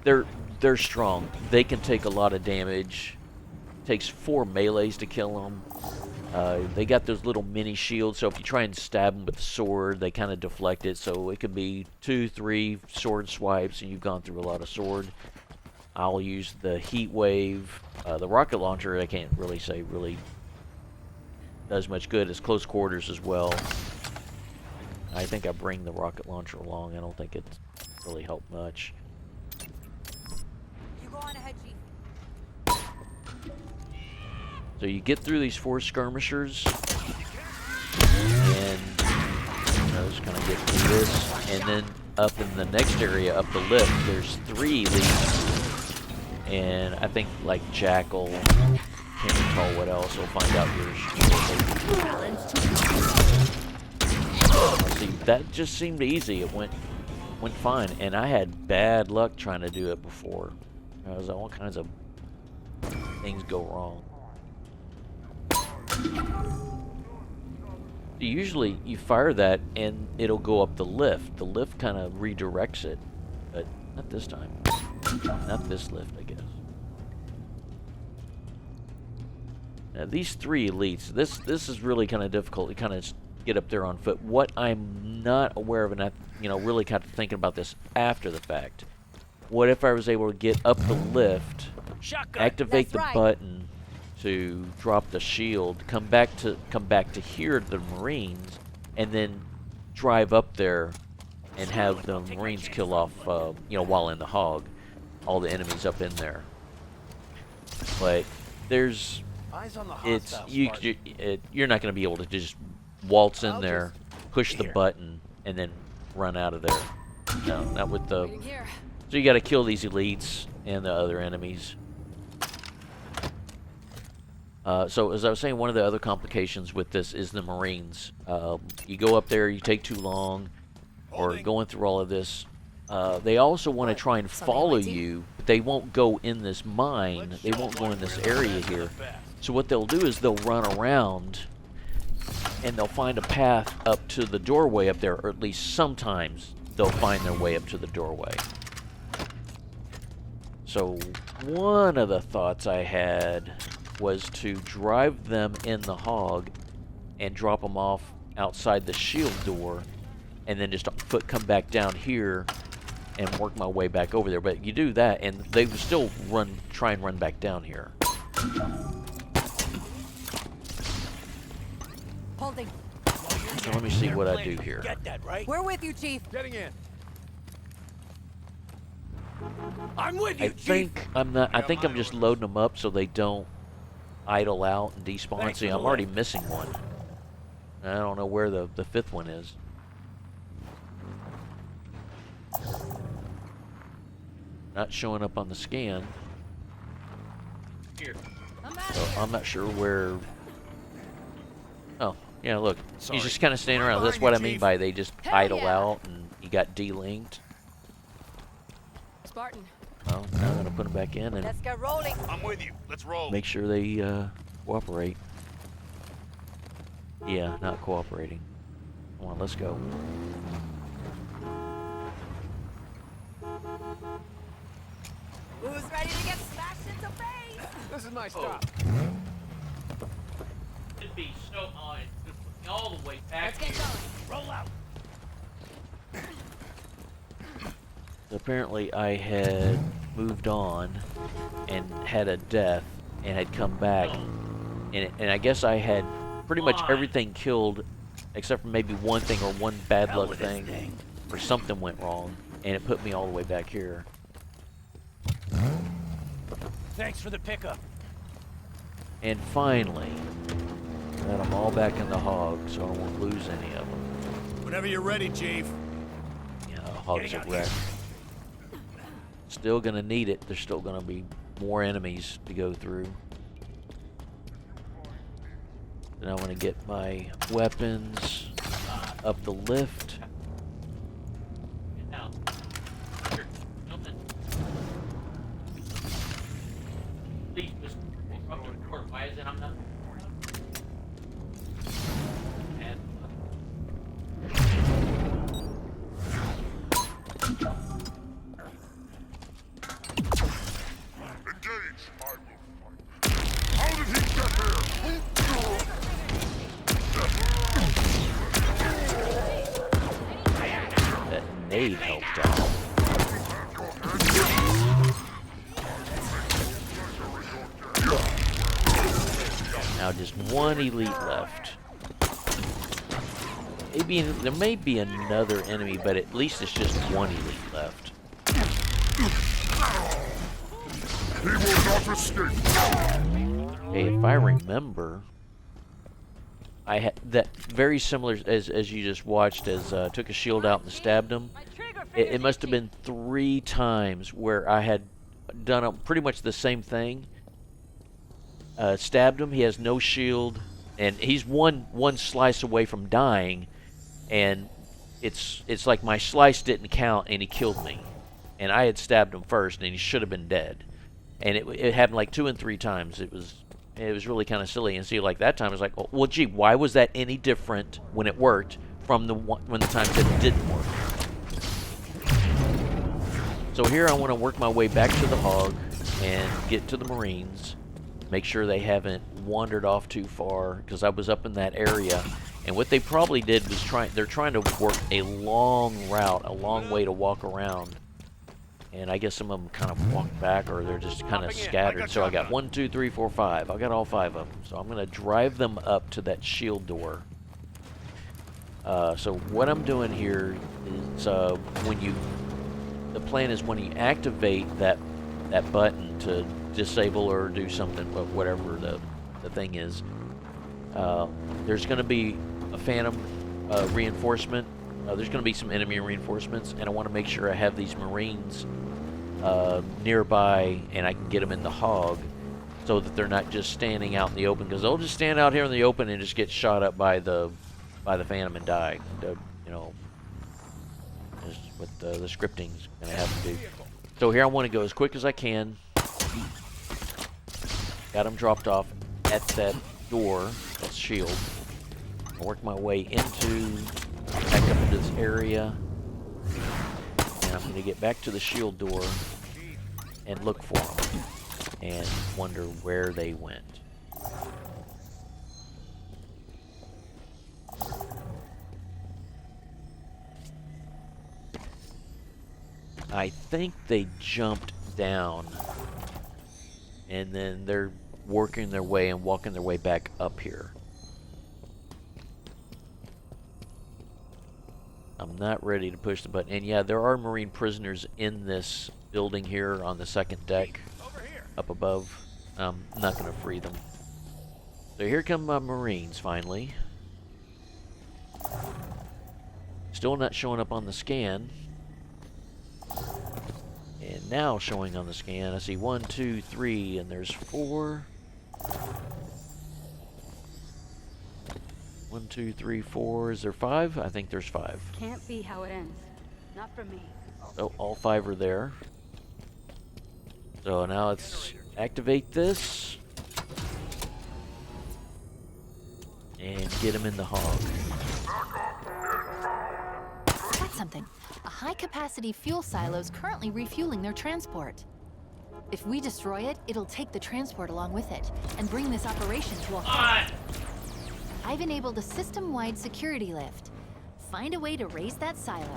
they're strong. They can take a lot of damage. It takes 4 melees to kill them. They got those little mini shields, so if you try and stab them with a sword, they kind of deflect it. So it could be 2, 3 sword swipes, and you've gone through a lot of sword. I'll use the heat wave. The rocket launcher, I can't really say really does much good. It's close quarters as well. I think I bring the rocket launcher along. I don't think it's really helped much. You go on ahead, Chief. So you get through these 4 skirmishers, and just kind of get through this, and then up in the next area, up the lift, there's 3 leads, and I think like Jackal, can't recall what else. We'll find out here. See, that just seemed easy. It went fine, and I had bad luck trying to do it before. Because all kinds of things go wrong. Usually you fire that and it'll go up the lift. The lift kind of redirects it, but not this time. Not this lift, I guess. Now these 3 elites, this is really kind of difficult to kind of get up there on foot. What I'm not aware of, and I, really kind of thinking about this after the fact. What if I was able to get up the lift, activate the button to drop the shield, come back to here to the Marines, and then drive up there and have the Marines kill off, while in the hog, all the enemies up in there. But there's, you're not going to be able to just waltz in there, push the button, and then run out of there. No, not with the. So you got to kill these elites and the other enemies. So as I was saying, one of the other complications with this is the Marines. You go up there, you take too long, or going through all of this. They also want to try and follow you, but they won't go in this mine. They won't go in this area here. So what they'll do is they'll run around, and they'll find a path up to the doorway up there, or at least sometimes they'll find their way up to the doorway. So one of the thoughts I had was to drive them in the hog and drop them off outside the shield door, and then just come back down here and work my way back over there. But you do that, and they would still try and run back down here. Holding. So let me see what I do here. Get that, right? We're with you, Chief. Getting in. I'm with you, I think I'm not. I think I'm just loading them up so they don't idle out and despawn. Thanks See, for the I'm already lift. missing one. I don't know where the fifth one is. Not showing up on the scan. Here. So I'm not sure where. Oh, yeah, look. Sorry. He's just kind of standing around. That's what I mean by they just idle out and he got delinked. Spartan, Well, now I'm going to put him back in and let's get rolling. I'm with you. Let's roll. make sure they cooperate. Yeah, not cooperating. Come on, let's go. Who's ready to get smashed into base? This is my stop. It'd be so odd. Just put me all the way back Let's get here. going. Roll out. Apparently I had moved on and had a death and had come back, and I guess I had pretty much everything killed except for maybe one thing or one bad luck thing or something went wrong, and it put me all the way back here. Thanks for the pickup. And finally got them all back in the hog so I won't lose any of them. Whenever you're ready, Chief. Yeah, the hog's a wreck. Still gonna need it. There's still gonna be more enemies to go through. Then I want to get my weapons up the lift. Get down. Here, jump in. Please, just walk up to the door. Why is it I'm not? And That nade helped out. Now just one elite left. Maybe there may be another enemy, but at least it's just one elite left. He will not escape. Okay, if I remember, I had that very similar as you just watched. As took a shield out and stabbed him. It must have been 3 times where I had done pretty much the same thing. Stabbed him. He has no shield, and he's one slice away from dying. And it's like my slice didn't count, and he killed me. And I had stabbed him first, and he should have been dead. And it happened like 2 and 3 times. It was really kind of silly. And see, like that time, I was like, well, gee, why was that any different when it worked from when the times that it didn't work? So here I want to work my way back to the hog and get to the Marines. Make sure they haven't wandered off too far, because I was up in that area. And what they probably did was they're trying to work a long route, a long way to walk around. And I guess some of them kind of walked back, or they're just kind of scattered. So I got 1, 2, 3, 4, 5. I got all 5 of them. So I'm going to drive them up to that shield door. So what I'm doing here is the plan is when you activate that button to disable or do something, whatever the thing is, there's going to be a phantom reinforcement. There's going to be some enemy reinforcements, and I want to make sure I have these Marines nearby and I can get them in the hog. so that they're not just standing out in the open, because they'll just stand out here in the open and just get shot up by the Phantom and die. You know, is what the scripting's going to have to do. So here I want to go as quick as I can. Got them dropped off at that door, that shield. I work my way back up into this area. And I'm going to get back to the shield door and look for them and wonder where they went. I think they jumped down and then they're working their way and walking their way back up here. I'm not ready to push the button. And yeah, there are Marine prisoners in this building here on the second deck up above. I'm not going to free them. So here come my Marines finally. Still not showing up on the scan. And now showing on the scan, I see 1, 2, 3, and there's 4. 1, 2, 3, 4. Is there 5? I think there's 5. Can't be how it ends. Not for me. So all 5 are there. So now let's activate this and get him in the hog. That's something. A high-capacity fuel silo is currently refueling their transport. If we destroy it, it'll take the transport along with it and bring this operation to a halt. I've enabled a system-wide security lift. Find a way to raise that silo.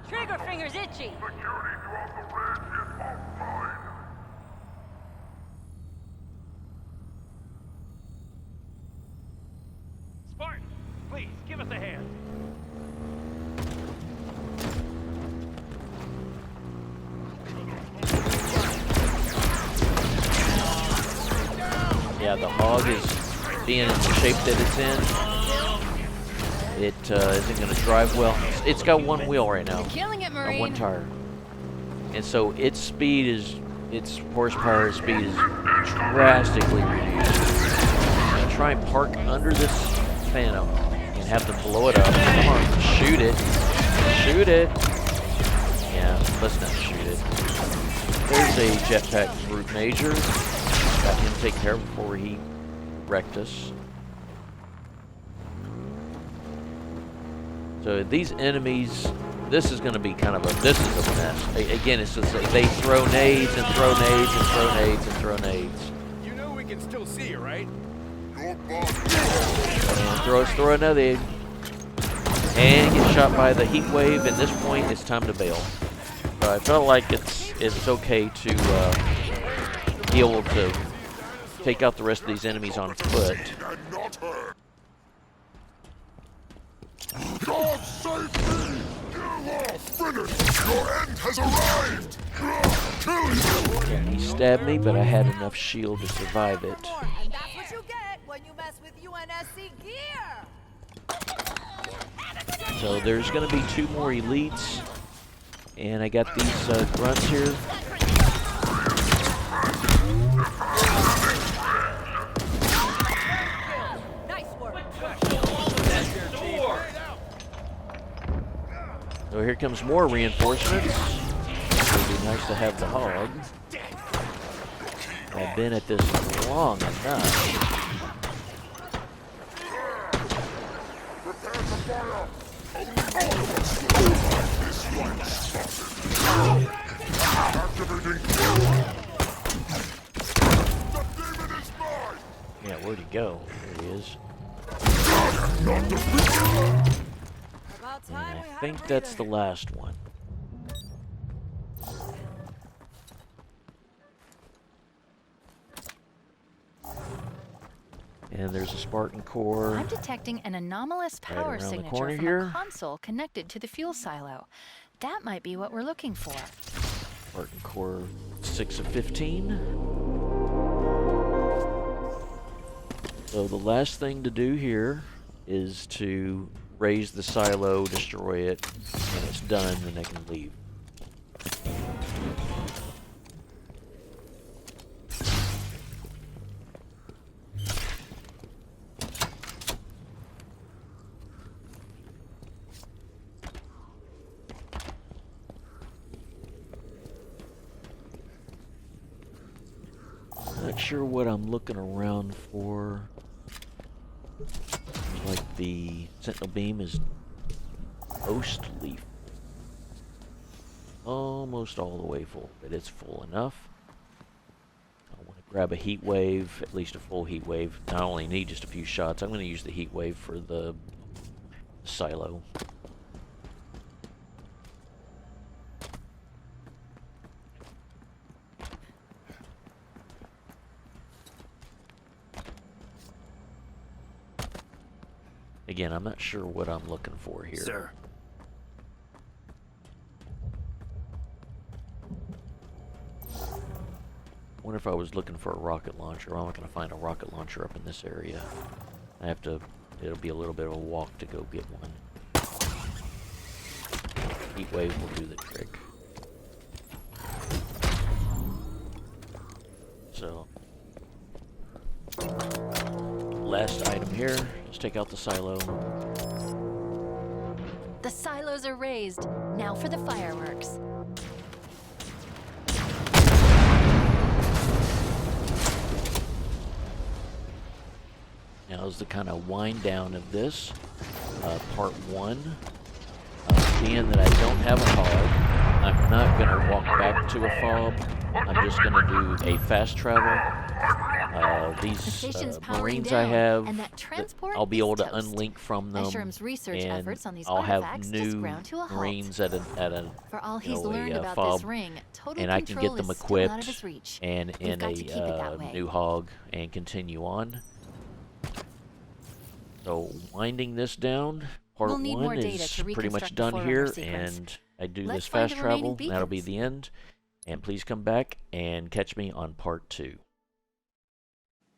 Trigger finger's itchy. Spartan, please, give us a hand. Yeah, the hog is being in the shape that it's in. It isn't going to drive well. It's got one wheel right now. You're killing it, On Marine. one tire. And so its horsepower speed is drastically reduced. I'm going to try and park under this Phantom and have them blow it up. Come on, shoot it. Shoot it. Yeah, let's not shoot it. There's a jetpack brute major. Got him taken care of before he wrecked us. So these enemies, this is going to be kind of a mess. Again, it's just they throw nades and throw nades and throw nades and throw nades. You know we can still see you, right? And throw another, and get shot by the heat wave. At this point, it's time to bail. So I felt like it's okay to be able to take out the rest of these enemies on foot. God save me! You are finished! Your end has arrived! Kill you! Yeah, he stabbed me, but I had enough shield to survive it. And that's what you get when you mess with UNSC gear. So there's going to be 2 more elites, and I got these grunts here. Nice work. So here comes more reinforcements. It'd be nice to have the hog. I've been at this long enough. Yeah, where'd he go? There he is. About And time I we had think a that's the breather. last one. And there's a Spartan core. I'm detecting an anomalous Right power around the signature corner from here. a console connected to the fuel silo. That might be what we're looking for. Spartan core 6 of 15. So the last thing to do here is to raise the silo, destroy it, and it's done, and they can leave. not sure what I'm looking around for. Like the sentinel beam is mostly almost all the way full, but it's full enough. I want to grab a heat wave, at least a full heat wave. I only need just a few shots. I'm going to use the heat wave for the silo. Again, I'm not sure what I'm looking for here. Sir. I wonder if I was looking for a rocket launcher. I'm not going to find a rocket launcher up in this area. I have to, it'll be a little bit of a walk to go get one. Heat wave will do the trick. So, last item here. Let's take out the silo. The silos are raised. Now for the fireworks. Now is the kind of wind down of this. Part 1. Being that I don't have a FOB, I'm not going to walk back to a FOB. I'm just going to do a fast travel. These Marines I have, I'll be able to unlink from them, and I'll have new Marines at a FOB, and I can get them equipped and in a new hog and continue on. So winding this down, part 1 is pretty much done here, and I do this fast travel. That'll be the end. And please come back and catch me on part 2.